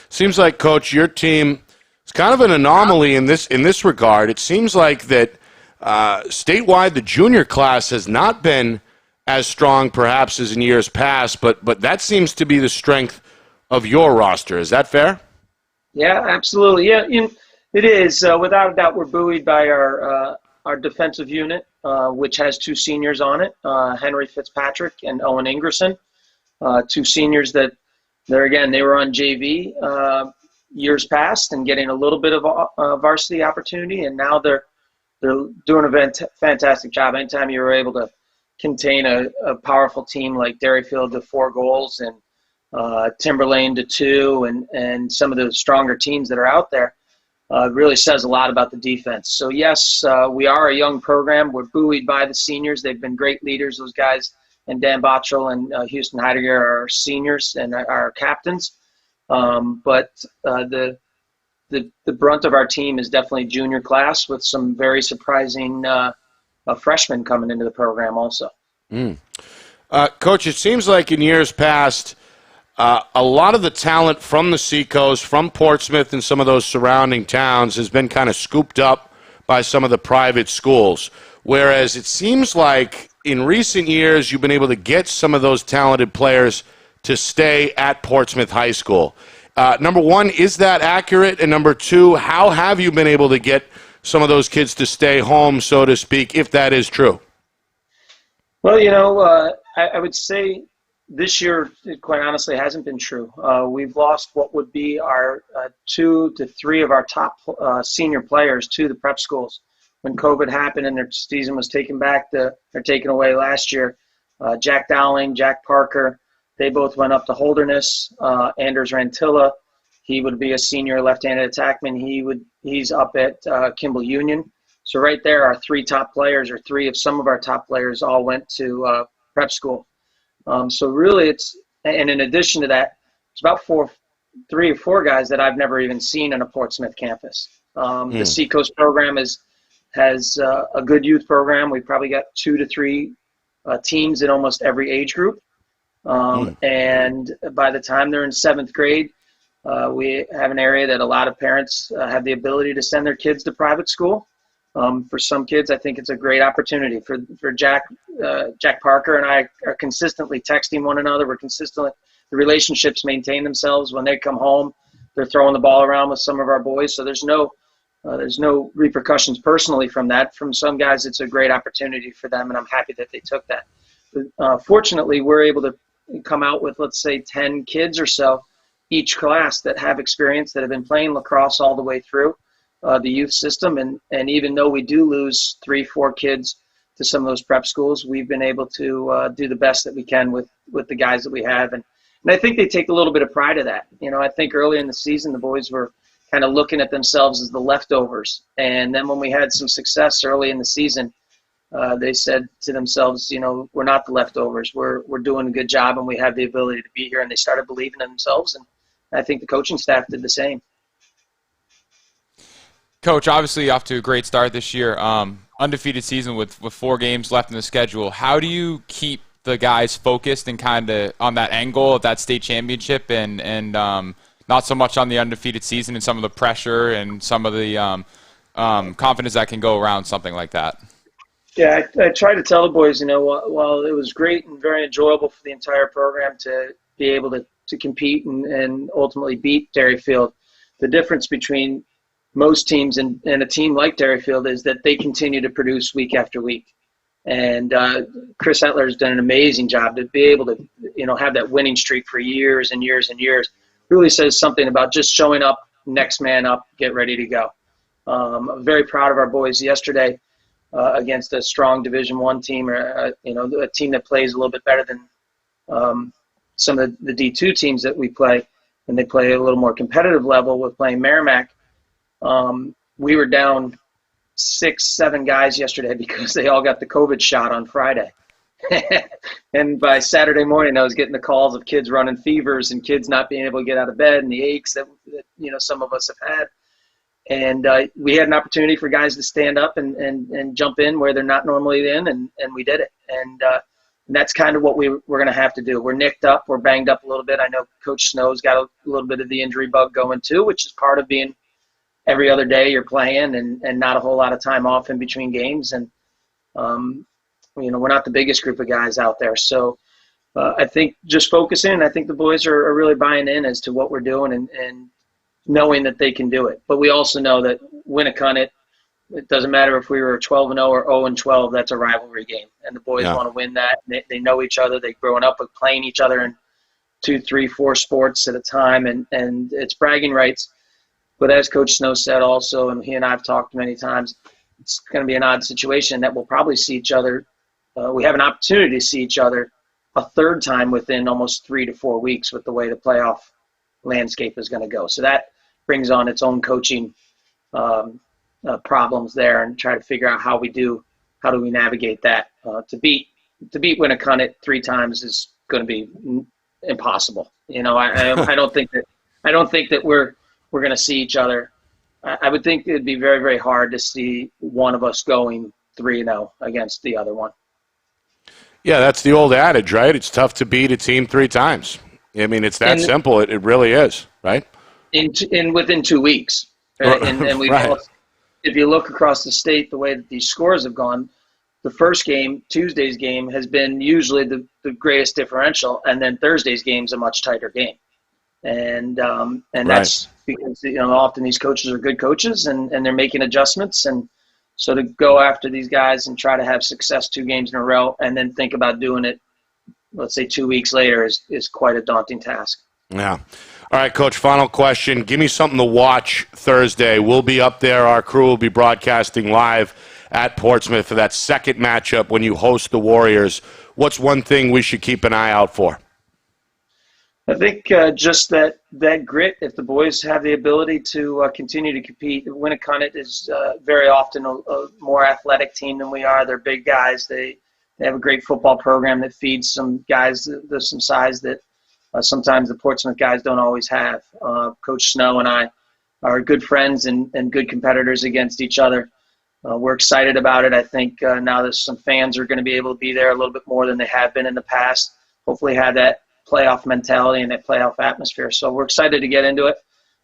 Seems like, Coach, your team is kind of an anomaly in this regard. It seems like that statewide the junior class has not been as strong perhaps as in years past, but that seems to be the strength of your roster. Is that fair? Yeah, absolutely. Yeah, it is. Without a doubt, we're buoyed by our defensive unit, which has 2 seniors on it, Henry Fitzpatrick and Owen Ingerson, 2 seniors that they were on JV years past and getting a little bit of varsity opportunity, and now they're doing a fantastic job. Anytime you were able to contain a powerful team like Derryfield to 4 goals and Timberlane to 2 and some of the stronger teams that are out there, really says a lot about the defense. So, yes, we are a young program. We're buoyed by the seniors. They've been great leaders, those guys. And Dan Bottrell and Houston Heidegger are seniors and are captains. But the brunt of our team is definitely junior class with some very surprising freshmen coming into the program also. Coach, it seems like in years past, a lot of the talent from the Seacoast, from Portsmouth and some of those surrounding towns has been kind of scooped up by some of the private schools, whereas it seems like in recent years you've been able to get some of those talented players to stay at Portsmouth High School. Number one, is that accurate? And number two, how have you been able to get some of those kids to stay home, so to speak, if that is true? Well, I would say this year, it quite honestly hasn't been true. We've lost what would be our 2 to 3 of our top senior players to the prep schools. When COVID happened and their season was taken away last year, Jack Dowling, Jack Parker, they both went up to Holderness. Anders Rantilla, he would be a senior left-handed attackman. He's up at Kimball Union. So right there, our 3 top players, or 3 of some of our top players, all went to prep school. So really and in addition to that, it's about 3 or 4 guys that I've never even seen on a Portsmouth campus. The Seacoast program has a good youth program. We've probably got 2 to 3 teams in almost every age group. And by the time they're in 7th grade, we have an area that a lot of parents have the ability to send their kids to private school. For some kids, I think it's a great opportunity. For Jack Parker and I are consistently texting one another. The relationships maintain themselves. When they come home, they're throwing the ball around with some of our boys. So there's no repercussions personally from that. From some guys, it's a great opportunity for them, and I'm happy that they took that. But, fortunately, we're able to come out with, let's say, 10 kids or so each class that have experience, that have been playing lacrosse all the way through the youth system. And even though we do lose 3-4 kids to some of those prep schools, we've been able to do the best that we can with the guys that we have. And I think they take a little bit of pride of that. I think early in the season, the boys were kind of looking at themselves as the leftovers. And then when we had some success early in the season, they said to themselves, we're not the leftovers. We're doing a good job, and we have the ability to be here. And they started believing in themselves, and I think the coaching staff did the same. Coach, obviously off to a great start this year. Undefeated season with 4 games left in the schedule. How do you keep the guys focused and kind of on that angle of that state championship and not so much on the undefeated season and some of the pressure and some of the confidence that can go around something like that? Yeah, I try to tell the boys, while it was great and very enjoyable for the entire program to be able to compete and ultimately beat Derryfield, the difference between most teams and a team like Dairyfield is that they continue to produce week after week. And Chris Hetler has done an amazing job to be able to, have that winning streak for years and years and years. Really says something about just showing up, next man up, get ready to go. I'm very proud of our boys yesterday against a strong Division I team, or a team that plays a little bit better than some of the D2 teams that we play, and they play a little more competitive level with playing Merrimack. We were down 6-7 guys yesterday because they all got the COVID shot on Friday. And by Saturday morning, I was getting the calls of kids running fevers and kids not being able to get out of bed and the aches that some of us have had. And we had an opportunity for guys to stand up and jump in where they're not normally in, and we did it. And that's kind of what we're going to have to do. We're nicked up. We're banged up a little bit. I know Coach Snow's got a little bit of the injury bug going too, which is part of being every other day you're playing and not a whole lot of time off in between games. And, we're not the biggest group of guys out there. So I think just focusing, I think the boys are really buying in as to what we're doing and knowing that they can do it. But we also know that Winnicott, it doesn't matter if we were 12-0 or 0-12, that's a rivalry game. And the boys want to win that. They know each other. They've grown up with playing each other in 2, 3, 4 sports at a time. And it's bragging rights. But as Coach Snow said also, and he and I have talked many times, it's going to be an odd situation that we'll probably see each other. We have an opportunity to see each other a third time within almost 3 to 4 weeks with the way the playoff landscape is going to go. So that brings on its own coaching problems there, and try to figure out how do we navigate that. To beat Winnicott 3 times is going to be impossible. I don't think that we're going to see each other. I would think it'd be very, very hard to see one of us going 3-0 against the other one. Yeah, that's the old adage, right? It's tough to beat a team 3 times. I mean, it's that simple. It really is, right? In within 2 weeks. And we've right. lost, if you look across the state, the way that these scores have gone, the first game, Tuesday's game, has been usually the greatest differential, and then Thursday's game's a much tighter game. And that's because often these coaches are good coaches and they're making adjustments, and so to go after these guys and try to have success 2 games in a row and then think about doing it, let's say 2 weeks later, is quite a daunting task. Yeah. All right, Coach, final question. Give me something to watch Thursday. We'll be up there. Our crew will be broadcasting live at Portsmouth for that second matchup when you host the Warriors. What's one thing we should keep an eye out for? I think just that grit. If the boys have the ability to continue to compete, Winnicott is very often a more athletic team than we are. They're big guys. They have a great football program that feeds some guys. There's some size that sometimes the Portsmouth guys don't always have. Coach Snow and I are good friends and good competitors against each other. We're excited about it. I think now that some fans are going to be able to be there a little bit more than they have been in the past. Hopefully have that playoff mentality and that playoff atmosphere. So we're excited to get into it.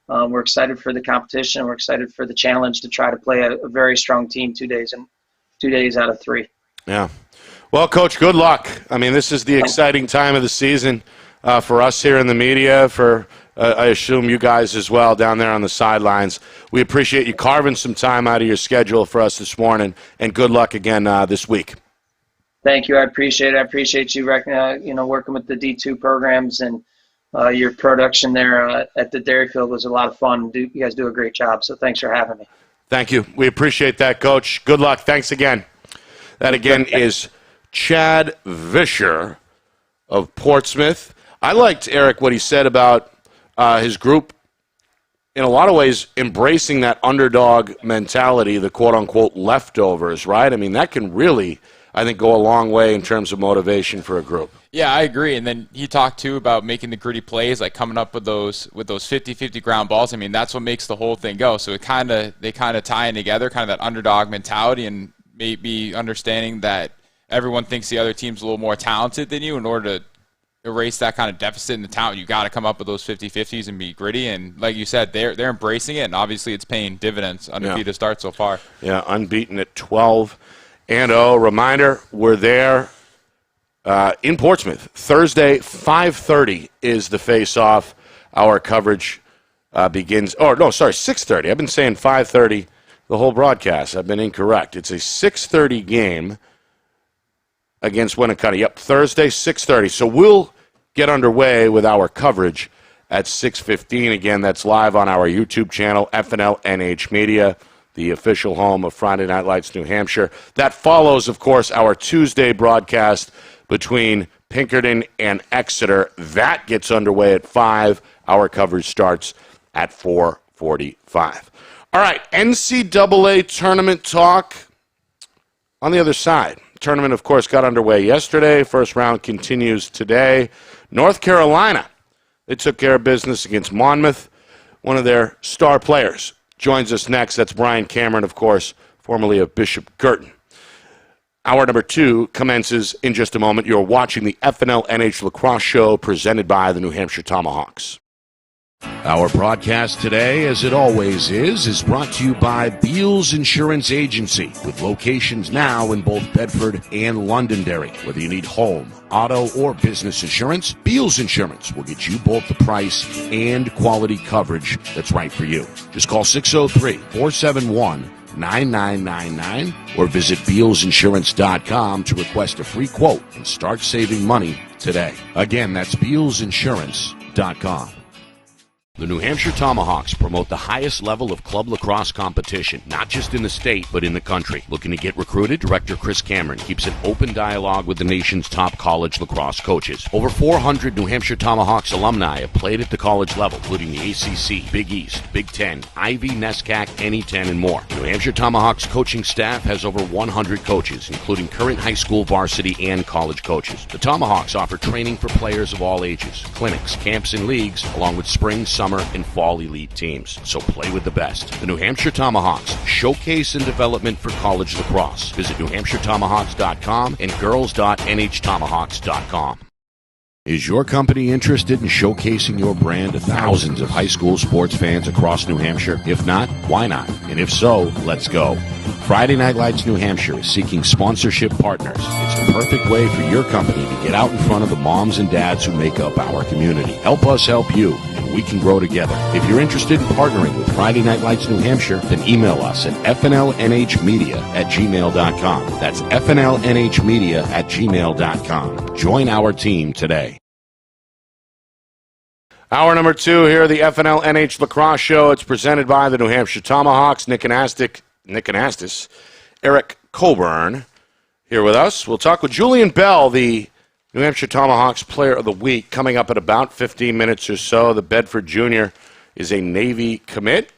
We're excited for the competition. We're excited for the challenge to try to play a very strong team 2 days out of 3. Yeah. Well, Coach, good luck. I mean, this is the exciting time of the season for us here in the media, for I assume you guys as well down there on the sidelines. We appreciate you carving some time out of your schedule for us this morning, and good luck again this week. Thank you. I appreciate it. I appreciate you, working with the D2 programs, and your production there at the Dairyfield was a lot of fun. You guys do a great job, so thanks for having me. Thank you. We appreciate that, Coach. Good luck. Thanks again. That again is Chad Vischer of Portsmouth. I liked, Eric, what he said about his group, in a lot of ways, embracing that underdog mentality, the quote-unquote leftovers, right? I mean, that can really, I think, go a long way in terms of motivation for a group. Yeah, I agree. And then he talked, too, about making the gritty plays, like coming up with those 50-50 ground balls. I mean, that's what makes the whole thing go. So they kind of tie in together, kind of that underdog mentality, and maybe understanding that everyone thinks the other team's a little more talented than you. In order to erase that kind of deficit in the talent, you got to come up with those 50-50s and be gritty. And like you said, they're embracing it, and obviously it's paying dividends. Undefeated start so far. Yeah, unbeaten at 12-0. Reminder, we're there in Portsmouth. Thursday, 5:30 is the face-off. Our coverage begins. Oh, no, sorry, 6:30. I've been saying 5:30 the whole broadcast. I've been incorrect. It's a 6:30 game against Winnicott. Yep, Thursday, 6:30. So we'll get underway with our coverage at 6:15. Again, that's live on our YouTube channel, FNLNH Media, the official home of Friday Night Lights New Hampshire. That follows, of course, our Tuesday broadcast between Pinkerton and Exeter. That gets underway at 5. Our coverage starts at 4:45. All right, NCAA tournament talk on the other side. Tournament, of course, got underway yesterday. First round continues today. North Carolina, they took care of business against Monmouth. One of their star players joins us next. That's Brian Cameron, of course, formerly of Bishop Girton. Hour number 2 commences in just a moment. You're watching the FNLNH Lacrosse Show presented by the New Hampshire Tomahawks. Our broadcast today, as it always is brought to you by Beals Insurance Agency, with locations now in both Bedford and Londonderry. Whether you need home, auto, or business insurance, Beals Insurance will get you both the price and quality coverage that's right for you. Just call 603-471-9999 or visit BealsInsurance.com to request a free quote and start saving money today. Again, that's BealsInsurance.com. The New Hampshire Tomahawks promote the highest level of club lacrosse competition, not just in the state, but in the country. Looking to get recruited? Director Chris Cameron keeps an open dialogue with the nation's top college lacrosse coaches. Over 400 New Hampshire Tomahawks alumni have played at the college level, including the ACC, Big East, Big Ten, Ivy, NESCAC, NE10, and more. The New Hampshire Tomahawks coaching staff has over 100 coaches, including current high school varsity and college coaches. The Tomahawks offer training for players of all ages, clinics, camps, and leagues, along with spring, summer, and fall elite teams. So play with the best. The New Hampshire Tomahawks, showcase and development for college lacrosse. Visit NewHampshireTomahawks.com and girls.nhtomahawks.com. Is your company interested in showcasing your brand to thousands of high school sports fans across New Hampshire? If not, why not? And if so, let's go. Friday Night Lights New Hampshire is seeking sponsorship partners. It's the perfect way for your company to get out in front of the moms and dads who make up our community. Help us help you, and we can grow together. If you're interested in partnering with Friday Night Lights New Hampshire, then email us at fnlnhmedia@gmail.com. That's fnlnhmedia@gmail.com. Join our team today. Hour number 2 here, the FNLNH Lacrosse Show. It's presented by the New Hampshire Tomahawks. Nick Anastas, Eric Coburn here with us. We'll talk with Julian Bell, the New Hampshire Tomahawks Player of the Week, coming up in about 15 minutes or so. The Bedford Junior is a Navy commit.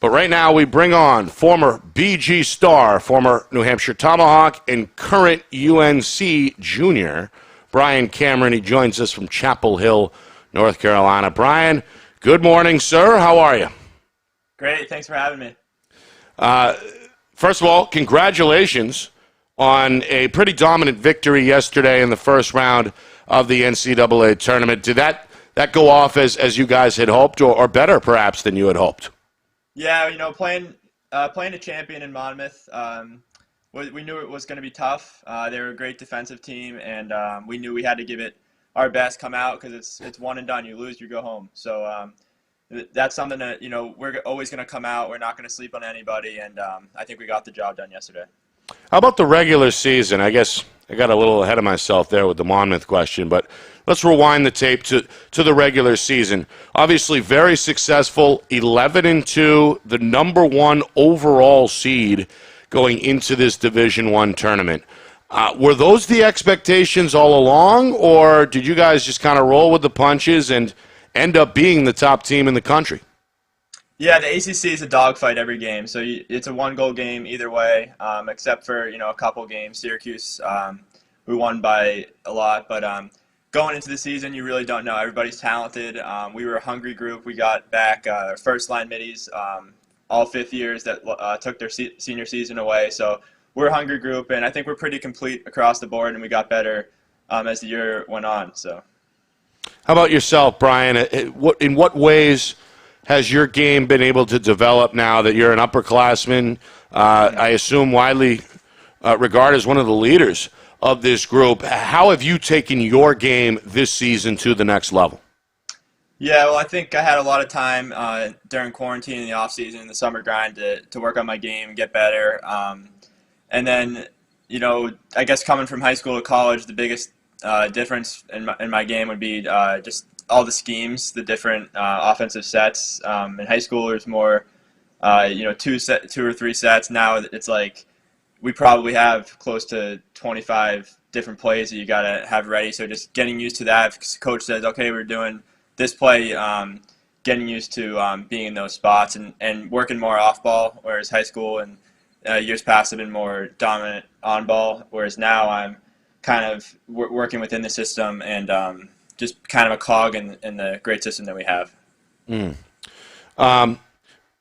But right now we bring on former BG star, former New Hampshire Tomahawk, and current UNC junior, Brian Cameron. He joins us from Chapel Hill, North Carolina. Brian, good morning, sir. How are you? Great. Thanks for having me. First of all, congratulations on a pretty dominant victory yesterday in the first round of the NCAA tournament. Did that go off as you guys had hoped, or better perhaps than you had hoped? Yeah, playing a champion in Monmouth, we knew it was going to be tough. They were a great defensive team, and we knew we had to give it our best, come out, because it's one and done. You lose, you go home. So that's something that, we're always going to come out. We're not going to sleep on anybody, and I think we got the job done yesterday. How about the regular season? I guess I got a little ahead of myself there with the Monmouth question, but let's rewind the tape to the regular season. Obviously very successful, 11-2, the number 1 overall seed going into this Division I tournament. Were those the expectations all along, or did you guys just kind of roll with the punches and end up being the top team in the country? Yeah, the ACC is a dogfight every game, so it's a one-goal game either way, except for a couple games. Syracuse, we won by a lot, but going into the season, you really don't know. Everybody's talented. We were a hungry group. We got back first-line middies, all fifth years that took their senior season away, so we're a hungry group, and I think we're pretty complete across the board, and we got better as the year went on. So, how about yourself, Brian? In what ways has your game been able to develop now that you're an upperclassman? I assume widely regarded as one of the leaders of this group. How have you taken your game this season to the next level? Yeah, well, I think I had a lot of time during quarantine in the off season, the summer grind to work on my game and get better. And then, I guess coming from high school to college, the biggest difference in my game would be just all the schemes, the different offensive sets. In high school, there's more, two or three sets. Now it's like we probably have close to 25 different plays that you got to have ready. So just getting used to that. If coach says, okay, we're doing this play, getting used to being in those spots and working more off ball, whereas high school and years past have been more dominant on ball, whereas now I'm kind of working within the system and just kind of a cog in the great system that we have.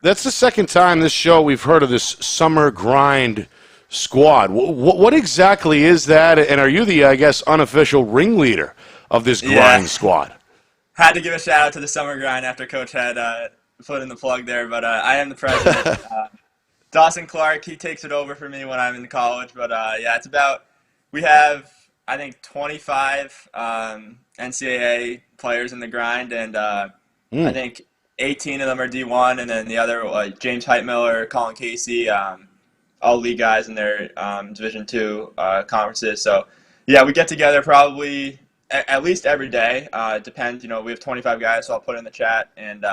That's the second time this show we've heard of this summer grind squad. What exactly is that, and are you the, I guess, unofficial ringleader of this grind squad? Had to give a shout out to the summer grind after Coach had put in the plug there, but I am the president. Dawson Clark, he takes it over for me when I'm in college, but it's about, we have, I think, 25 NCAA players in the grind, and I think 18 of them are D1, and then the other, James Heitmiller, Colin Casey, all league guys in their Division II conferences. So, yeah, we get together probably at least every day. It depends. We have 25 guys, so I'll put it in the chat, and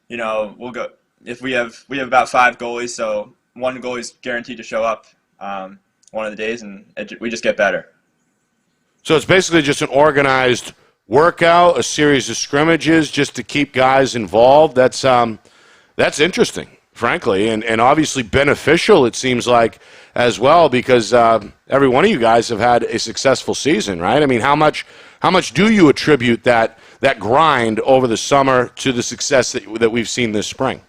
we'll go. If we have about 5 goalies, so one goalie's guaranteed to show up one of the days, and we just get better. So it's basically just an organized workout, a series of scrimmages, just to keep guys involved. That's interesting, frankly, and obviously beneficial, it seems like, as well, because every one of you guys have had a successful season, right? I mean, how much do you attribute that grind over the summer to the success that we've seen this spring?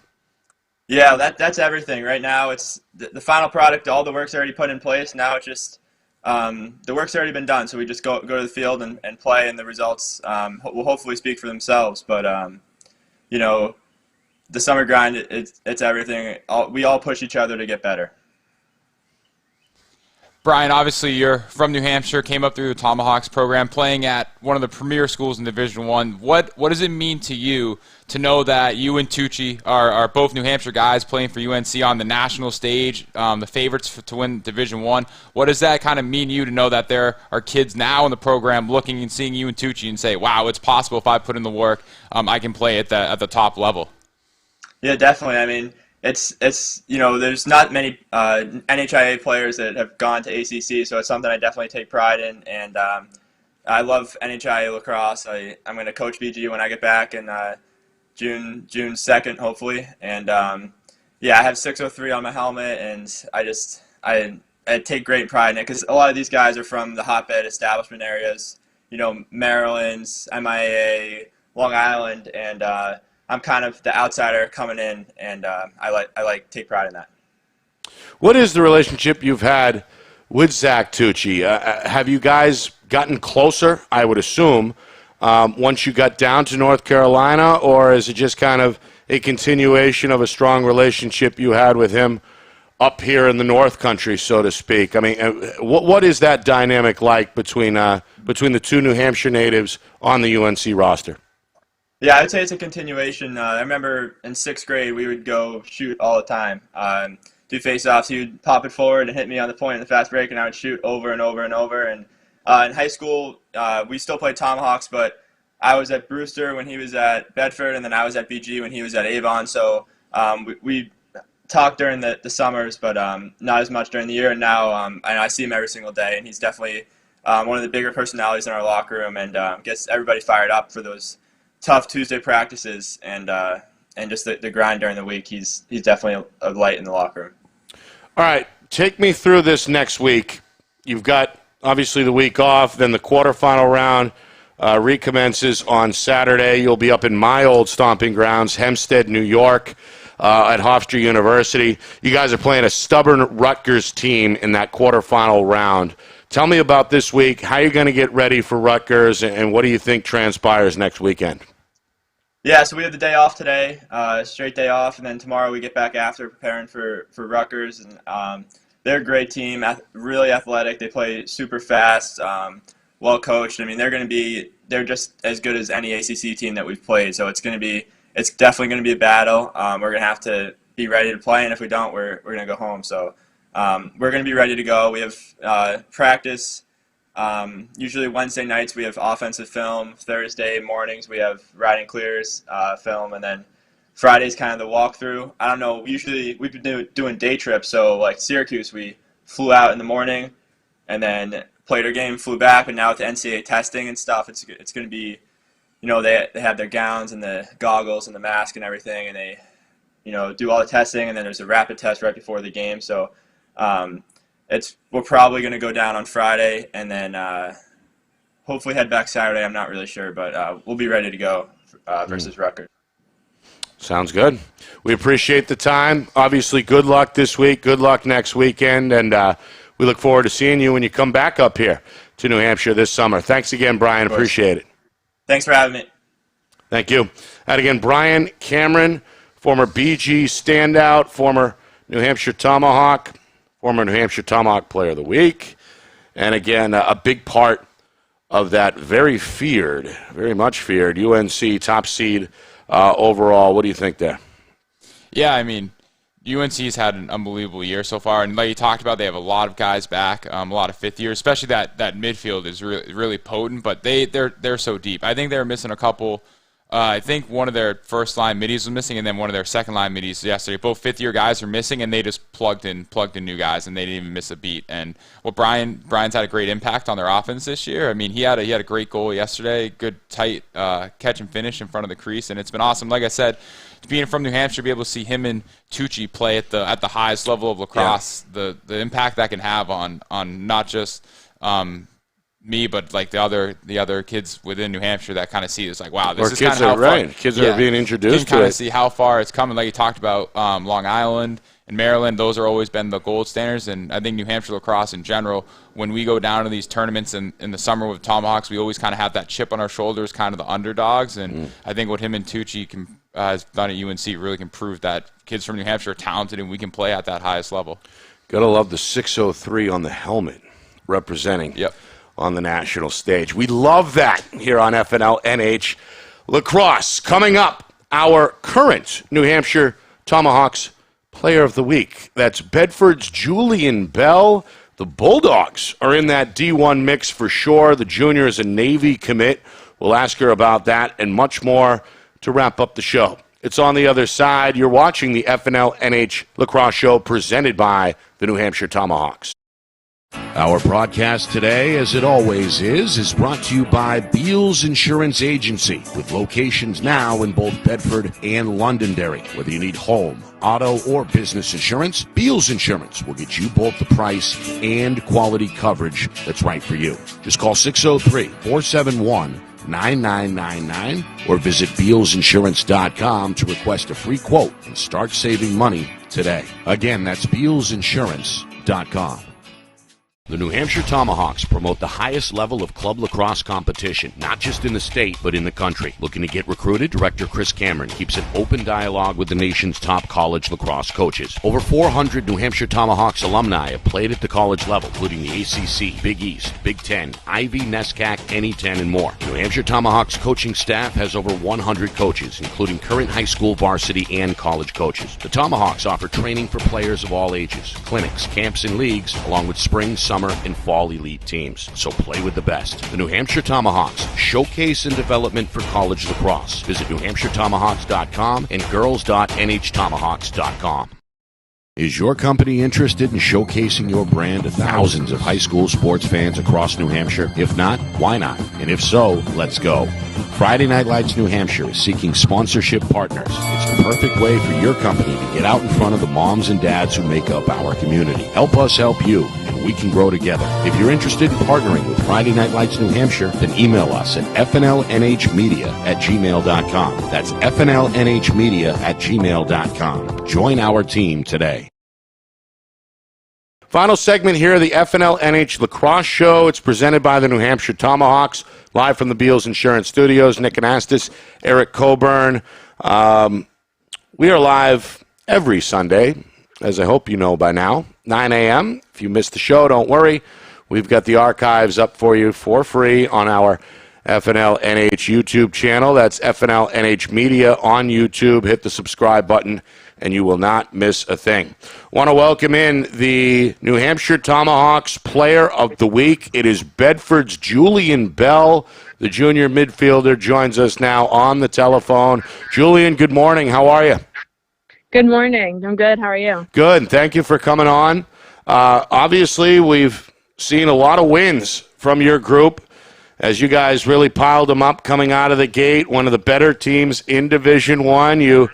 Yeah, that's everything. Right now, it's the final product. All the work's already put in place. Now it's just the work's already been done. So we just go to the field and play, and the results will hopefully speak for themselves. But the summer grind, it's everything. We all push each other to get better. Brian, obviously you're from New Hampshire, came up through the Tomahawks program, playing at one of the premier schools in Division I. What does it mean to you to know that you and Tucci are both New Hampshire guys playing for UNC on the national stage, the favorites to win Division I? What does that kind of mean to you to know that there are kids now in the program looking and seeing you and Tucci and say, wow, it's possible if I put in the work, I can play at the top level? Yeah, definitely. I mean, it's there's not many NHIA players that have gone to ACC, so it's something I definitely take pride in, and I love NHIA lacrosse. I'm going to coach BG when I get back in June 2nd, hopefully, and I have 603 on my helmet, and I take great pride in it because a lot of these guys are from the hotbed establishment areas, Maryland's, MIA, Long Island, and I'm kind of the outsider coming in, and I take pride in that. What is the relationship you've had with Zach Tucci? Have you guys gotten closer, I would assume, once you got down to North Carolina, or is it just kind of a continuation of a strong relationship you had with him up here in the North Country, so to speak? I mean, what is that dynamic like between the two New Hampshire natives on the UNC roster? Yeah, I would say it's a continuation. I remember in 6th grade we would go shoot all the time, do face-offs. He would pop it forward and hit me on the point in the fast break, and I would shoot over and over and over. And in high school, we still played Tomahawks, but I was at Brewster when he was at Bedford, and then I was at BG when he was at Avon. So we talked during the summers, but not as much during the year. And now I see him every single day, and he's definitely one of the bigger personalities in our locker room, and gets everybody fired up for those tough Tuesday practices and just the grind during the week. He's definitely a light in the locker room. All right, take me through this next week. You've got obviously the week off, then the quarterfinal round recommences on Saturday. You'll be up in my old stomping grounds, Hempstead, New York, at Hofstra University. You guys are playing a stubborn Rutgers team in that quarterfinal round. Tell me about this week, how you're going to get ready for Rutgers, and what do you think transpires next weekend? Yeah, so we have the day off today, straight day off, and then tomorrow we get back after preparing for Rutgers. And they're a great team, really athletic. They play super fast, well coached. I mean, they're going to they're just as good as any ACC team that we've played. So it's definitely going to be a battle. We're going to have to be ready to play, and if we don't, we're going to go home. So we're going to be ready to go. We have practice. Usually Wednesday nights we have offensive film. Thursday mornings we have riding clears film, and then Friday's kind of the walkthrough. I don't know. Usually we've been doing day trips. So like Syracuse, we flew out in the morning, and then played our game, flew back. But now with the NCAA testing and stuff, it's going to be, they have their gowns and the goggles and the mask and everything, and they, do all the testing, and then there's a rapid test right before the game. So we're probably going to go down on Friday, and then hopefully head back Saturday. I'm not really sure, but we'll be ready to go versus Rutgers. Sounds good. We appreciate the time. Obviously, good luck this week. Good luck next weekend, and we look forward to seeing you when you come back up here to New Hampshire this summer. Thanks again, Brian. Appreciate it. Thanks for having me. Thank you. And again, Brian Cameron, former BG standout, former New Hampshire Tomahawk, former New Hampshire Tomahawk Player of the Week, and again, a big part of that very much feared UNC top seed overall. What do you think there? Yeah, I mean, UNC's had an unbelievable year so far, and like you talked about, they have a lot of guys back, a lot of fifth years, especially that midfield is really potent, but they're so deep. I think they're missing a couple. I think one of their first-line middies was missing, and then one of their second-line middies yesterday. Both fifth-year guys are missing, and they just plugged in new guys, and they didn't even miss a beat. And Brian's had a great impact on their offense this year. I mean, he had a great goal yesterday, good tight catch and finish in front of the crease, and it's been awesome. Like I said, being from New Hampshire, be able to see him and Tucci play at the highest level of lacrosse, the impact that can have on not just me, but like the other kids within New Hampshire that kind of see it's like, wow, this is kind of how far. Kids are being introduced to it. You can kind of see how far it's coming. Like you talked about Long Island and Maryland, those are always been the gold standards, and I think New Hampshire lacrosse in general, when we go down to these tournaments in the summer with Tomahawks, we always kind of have that chip on our shoulders, kind of the underdogs, and I think what him and Tucci has done at UNC really can prove that kids from New Hampshire are talented and we can play at that highest level. Gotta love the 603 on the helmet representing. Yep. On the national stage. We love that here on FNLNH Lacrosse. Coming up, our current New Hampshire Tomahawks Player of the Week. That's Bedford's Julian Bell. The Bulldogs are in that D1 mix for sure. The junior is a Navy commit. We'll ask her about that and much more to wrap up the show. It's on the other side. You're watching the FNLNH Lacrosse Show presented by the New Hampshire Tomahawks. Our broadcast today, as it always is brought to you by Beals Insurance Agency, with locations now in both Bedford and Londonderry. Whether you need home, auto, or business insurance, Beals Insurance will get you both the price and quality coverage that's right for you. Just call 603-471-9999 or visit BealsInsurance.com to request a free quote and start saving money today. Again, that's BealsInsurance.com. The New Hampshire Tomahawks promote the highest level of club lacrosse competition, not just in the state, but in the country. Looking to get recruited? Director Chris Cameron keeps an open dialogue with the nation's top college lacrosse coaches. Over 400 New Hampshire Tomahawks alumni have played at the college level, including the ACC, Big East, Big Ten, Ivy, NESCAC, NE10, and more. New Hampshire Tomahawks coaching staff has over 100 coaches, including current high school varsity and college coaches. The Tomahawks offer training for players of all ages, clinics, camps, and leagues, along with spring, summer, and fall elite teams. So play with the best. The New Hampshire Tomahawks, showcase and development for college lacrosse. Visit NewHampshireTomahawks.com and girls.nhtomahawks.com. Is your company interested in showcasing your brand to thousands of high school sports fans across New Hampshire? If not, why not? And if so, let's go. Friday Night Lights New Hampshire is seeking sponsorship partners. It's the perfect way for your company to get out in front of the moms and dads who make up our community. Help us help you, and we can grow together. If you're interested in partnering with Friday Night Lights New Hampshire, then email us at fnlnhmedia@gmail.com. That's fnlnhmedia@gmail.com. Join our team today. Final segment here of the FNLNH Lacrosse Show. It's presented by the New Hampshire Tomahawks, live from the Beals Insurance Studios. Nick Anastas, Eric Coburn. We are live every Sunday, as I hope you know by now, 9 a.m. If you missed the show, don't worry. We've got the archives up for you for free on our FNLNH YouTube channel. That's FNLNH Media on YouTube. Hit the subscribe button, and you will not miss a thing. Want to welcome in the New Hampshire Tomahawks Player of the Week. It is Bedford's Julian Bell, the junior midfielder, joins us now on the telephone. Julian, good morning. How are you? Good morning. I'm good. How are you? Good. Thank you for coming on. Obviously, we've seen a lot of wins from your group as you guys really piled them up coming out of the gate. One of the better teams in Division I. You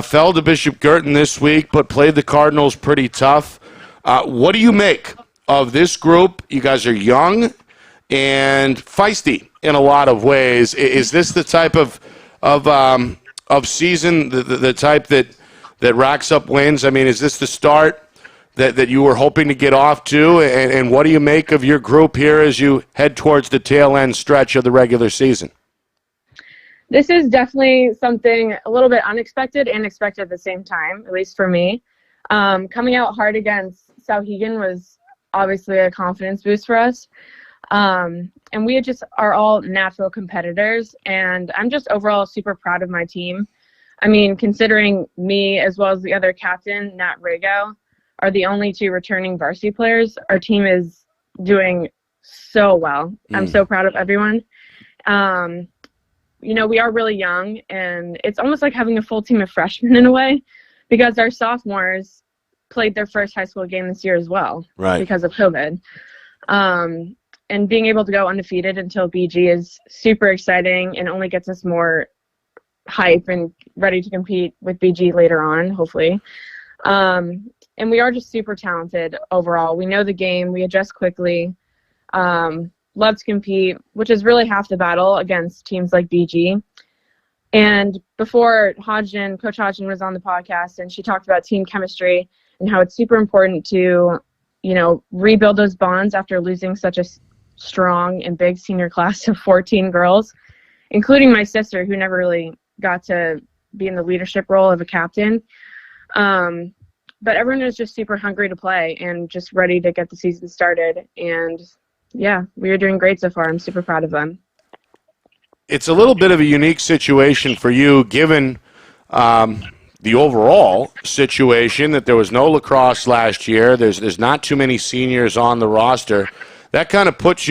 fell to Bishop Girton this week, but played the Cardinals pretty tough. What do you make of this group? You guys are young and feisty in a lot of ways. Is this the type of season, the type that racks up wins? I mean, is this the start that you were hoping to get off to? And what do you make of your group here as you head towards the tail end stretch of the regular season? This is definitely something a little bit unexpected and expected at the same time, at least for me. Coming out hard against Souhegan was obviously a confidence boost for us. And we just are all natural competitors, and I'm just overall super proud of my team. I mean, considering me as well as the other captain, Nat Rago, are the only two returning varsity players, our team is doing so well. I'm so proud of everyone. You know, we are really young, and it's almost like having a full team of freshmen in a way, because our sophomores played their first high school game this year as well, right, because of COVID. And being able to go undefeated until BG is super exciting and only gets us more hype and ready to compete with BG later on, hopefully. And we are just super talented overall. We know the game. We adjust quickly. Love to compete, which is really half the battle against teams like BG. And before Coach Hodgson was on the podcast, and she talked about team chemistry and how it's super important to, you know, rebuild those bonds after losing such a strong and big senior class of 14 girls, including my sister, who never really got to be in the leadership role of a captain. But everyone is just super hungry to play and just ready to get the season started. And yeah, we are doing great so far. I'm super proud of them. It's a little bit of a unique situation for you, given the overall situation that there was no lacrosse last year. There's not too many seniors on the roster. That kind of puts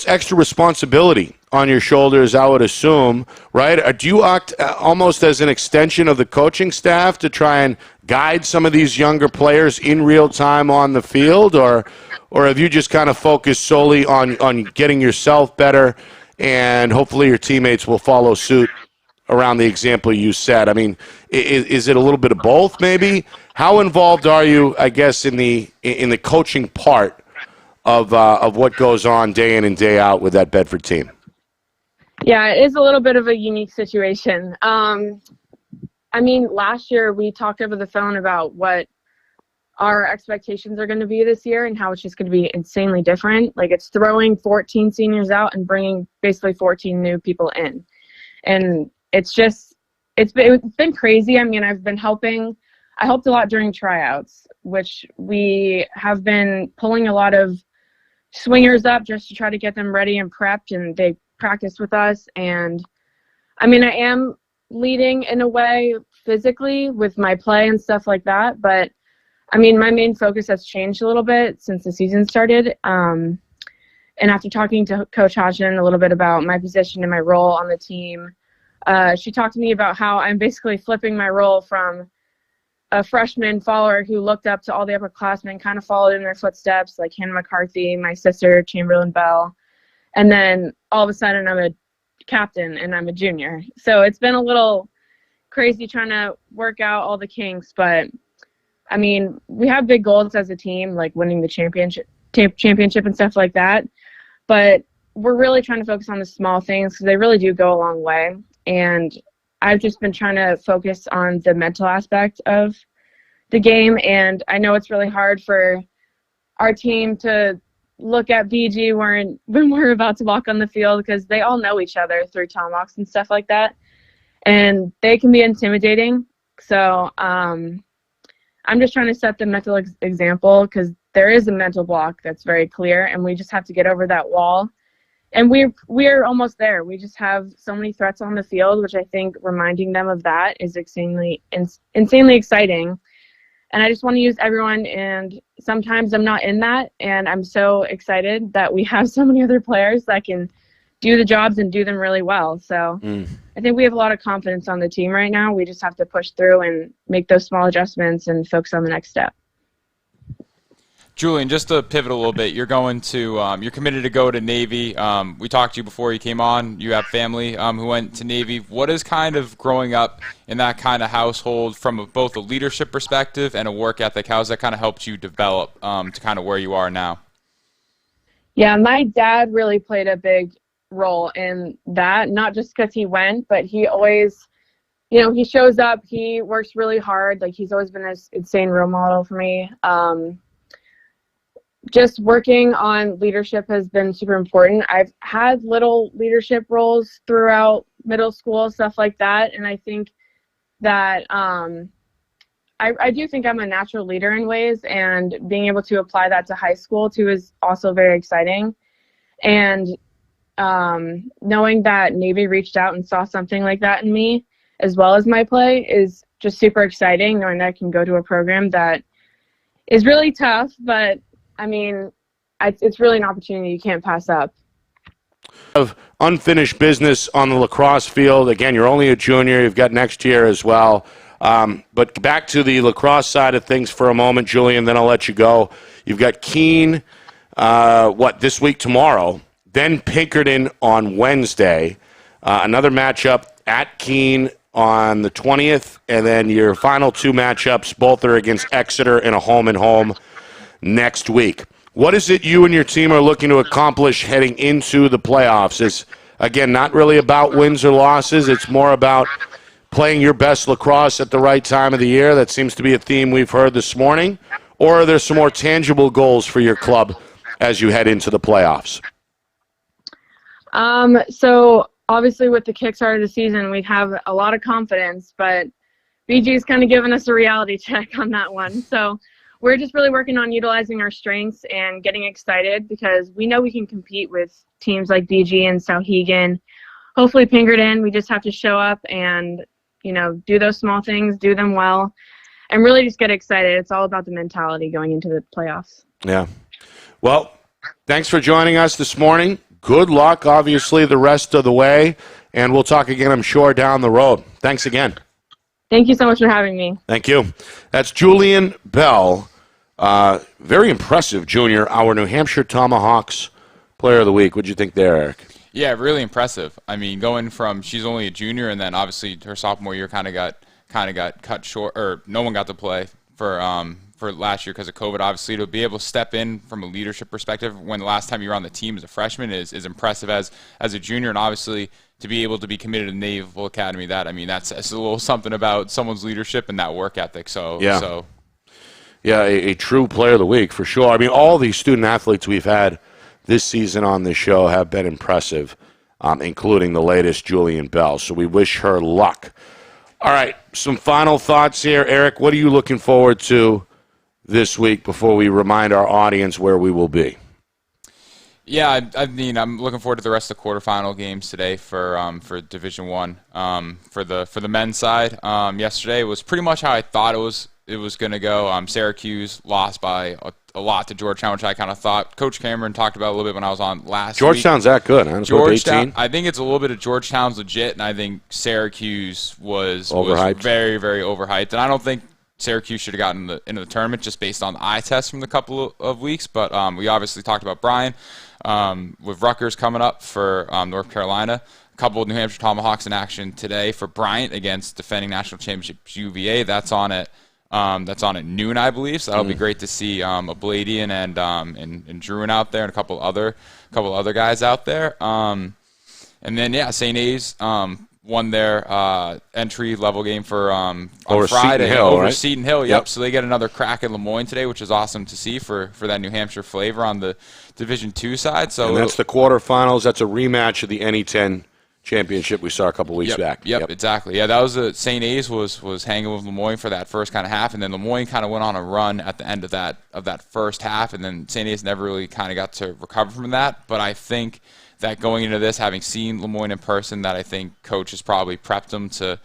extra responsibility on your shoulders, I would assume, right? Do you act almost as an extension of the coaching staff to try and guide some of these younger players in real time on the field, or have you just kind of focused solely on getting yourself better, and hopefully your teammates will follow suit around the example you set? I mean, is it a little bit of both, maybe? How involved are you, I guess, in the coaching part of what goes on day in and day out with that Bedford team? Yeah, it is a little bit of a unique situation. I mean, last year we talked over the phone about what our expectations are going to be this year and how it's just going to be insanely different. Like, it's throwing 14 seniors out and bringing basically 14 new people in. And it's been crazy. I mean, I helped a lot during tryouts, which we have been pulling a lot of swingers up just to try to get them ready and prepped, and they practice with us. And I mean, I am leading in a way physically with my play and stuff like that, but I mean, my main focus has changed a little bit since the season started. And after talking to Coach Hodgson a little bit about my position and my role on the team, she talked to me about how I'm basically flipping my role from a freshman follower who looked up to all the upperclassmen, kind of followed in their footsteps, like Hannah McCarthy, my sister, Julian Bell. And then all of a sudden I'm a captain and I'm a junior. So it's been a little crazy trying to work out all the kinks. But, I mean, we have big goals as a team, like winning the championship and stuff like that. But we're really trying to focus on the small things because they really do go a long way. And I've just been trying to focus on the mental aspect of the game. And I know it's really hard for our team to look at BG when we're about to walk on the field, because they all know each other through Tomahawks and stuff like that. And they can be intimidating. So I'm just trying to set the mental example, because there is a mental block that's very clear, and we just have to get over that wall and we're almost there. We just have so many threats on the field, which I think reminding them of that is insanely exciting. And I just want to use everyone, and sometimes I'm not in that, and I'm so excited that we have so many other players that can do the jobs and do them really well. So I think we have a lot of confidence on the team right now. We just have to push through and make those small adjustments and focus on the next step. Julian, just to pivot a little bit, you're going to you're committed to go to Navy. We talked to you before you came on. You have family who went to Navy. What is kind of growing up in that kind of household from both a leadership perspective and a work ethic? How's that kind of helped you develop to kind of where you are now? Yeah, my dad really played a big role in that, not just because he went, but he always, he shows up, he works really hard. Like, he's always been this insane role model for me. Just working on leadership has been super important. I've had little leadership roles throughout middle school, stuff like that. And I think that I do think I'm a natural leader in ways, and being able to apply that to high school too is also very exciting. And knowing that Navy reached out and saw something like that in me, as well as my play, is just super exciting, knowing that I can go to a program that is really tough, but I mean, it's really an opportunity you can't pass up. Of unfinished business on the lacrosse field. Again, you're only a junior. You've got next year as well. But back to the lacrosse side of things for a moment, Julian, then I'll let you go. You've got Keene, this week, tomorrow, then Pinkerton on Wednesday. Another matchup at Keene on the 20th, and then your final two matchups, both are against Exeter in a home-and-home next week. What is it you and your team are looking to accomplish heading into the playoffs? Is, again, not really about wins or losses. It's more about playing your best lacrosse at the right time of the year. That seems to be a theme we've heard this morning. Or are there some more tangible goals for your club as you head into the playoffs? So obviously with the kickstart of the season, we have a lot of confidence, but BG's kind of given us a reality check on that one. So we're just really working on utilizing our strengths and getting excited, because we know we can compete with teams like BG and Sauhegan. Hopefully Pinkerton, we just have to show up and, do those small things, do them well, and really just get excited. It's all about the mentality going into the playoffs. Yeah. Well, thanks for joining us this morning. Good luck, obviously, the rest of the way, and we'll talk again, I'm sure, down the road. Thanks again. Thank you so much for having me. Thank you. That's Julian Bell, very impressive junior, our New Hampshire Tomahawks Player of the Week. What'd you think there, Eric? Yeah, really impressive. I mean, going from she's only a junior, and then obviously her sophomore year kind of got cut short, or no one got to play for last year because of COVID. Obviously, to be able to step in from a leadership perspective when the last time you were on the team as a freshman is impressive as a junior, and obviously to be able to be committed to the Naval Academy, that's a little something about someone's leadership and that work ethic. Yeah, a true Player of the Week for sure. I mean, all these student athletes we've had this season on this show have been impressive, including the latest, Julian Bell. So we wish her luck. All right, some final thoughts here. Eric, what are you looking forward to this week before we remind our audience where we will be? Yeah, I mean, I'm looking forward to the rest of the quarterfinal games today for Division I. For the men's side, yesterday was pretty much how I thought it was going to go. Syracuse lost by a lot to Georgetown, which I kind of thought. Coach Cameron talked about a little bit when I was on last Georgetown's week. that good, huh? Georgetown, I think it's a little bit of Georgetown's legit, and I think Syracuse was very, very overhyped. And I don't think Syracuse should have gotten into the tournament just based on the eye test from the couple of weeks. But we obviously talked about Brian with Rutgers coming up for North Carolina. A couple of New Hampshire Tomahawks in action today for Bryant against defending national championship UVA. That's on at noon, I believe. So that'll be great to see Abladian and Druin out there and a couple other guys out there. And then St. A's won their entry level game for on Friday over Seton Hill. Yep. So they get another crack at Lemoyne today, which is awesome to see for that New Hampshire flavor on the Division II side. So and that's the quarterfinals. That's a rematch of the NE10 championship we saw a couple weeks back. Yep, exactly. Yeah, that was St. A's was hanging with Lemoyne for that first kind of half, and then Lemoyne kind of went on a run at the end of that first half, and then St. A's never really kind of got to recover from that. But I think that going into this, having seen Lemoyne in person, that I think Coach has probably prepped them to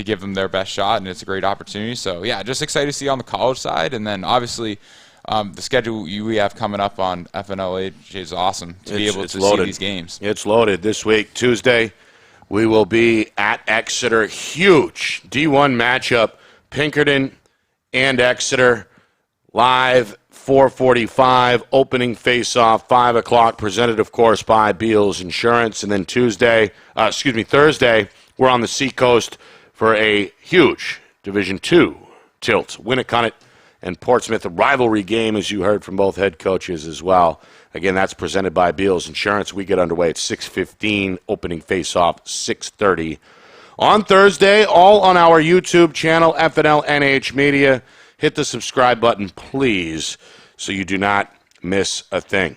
give them their best shot, and it's a great opportunity. So, yeah, just excited to see on the college side. And then, obviously, the schedule we have coming up on FNLH is awesome to be able to see these games. It's loaded this week. Tuesday, we will be at Exeter. Huge D1 matchup, Pinkerton and Exeter, live 4:45, opening face-off, 5 o'clock, presented, of course, by Beals Insurance. And then Thursday, we're on the Seacoast for a huge Division II tilt. Winnicott and Portsmouth, a rivalry game, as you heard from both head coaches as well. Again, that's presented by Beals Insurance. We get underway at 6:15, opening face-off 6:30. On Thursday, all on our YouTube channel, FNLNH Media. Hit the subscribe button, please, so you do not miss a thing.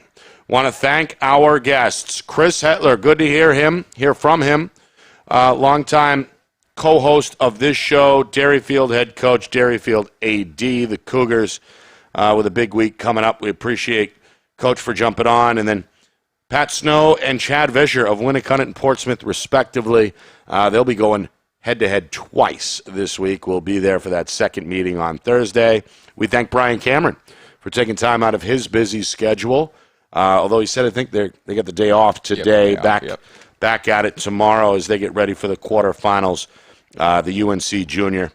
Want to thank our guests. Chris Hetler, good to hear from him. Longtime co-host of this show, Derryfield head coach, Derryfield AD, the Cougars, with a big week coming up. We appreciate Coach for jumping on. And then Pat Snow and Chad Vischer of Winnicott and Portsmouth, respectively. They'll be going head-to-head twice this week. We'll be there for that second meeting on Thursday. We thank Brian Cameron for taking time out of his busy schedule. Although he said, I think they got the day off today. Back at it tomorrow as they get ready for the quarterfinals. The UNC Junior.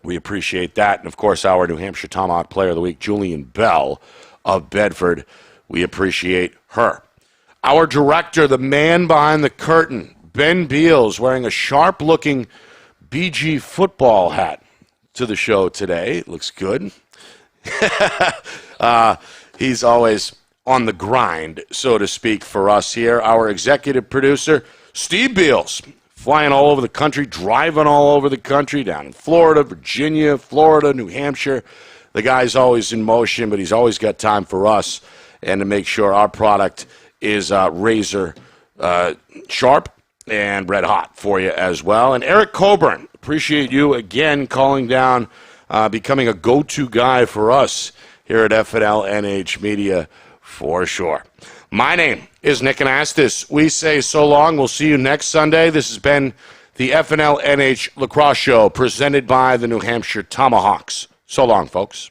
We appreciate that. And, of course, our New Hampshire Tomahawk Player of the Week, Julian Bell of Bedford. We appreciate her. Our director, the man behind the curtain, Ben Beals, wearing a sharp-looking BG football hat to the show today. It looks good. He's always on the grind, so to speak, for us here. Our executive producer, Steve Beals, flying all over the country, driving all over the country, down in Florida, Virginia, Florida, New Hampshire. The guy's always in motion, but he's always got time for us and to make sure our product is razor sharp and red hot for you as well. And Eric Coburn, appreciate you again calling down, becoming a go-to guy for us here at FNLNH Media for sure. My name is Nick Anastas. We say so long. We'll see you next Sunday. This has been the FNLNH Lacrosse Show presented by the New Hampshire Tomahawks. So long, folks.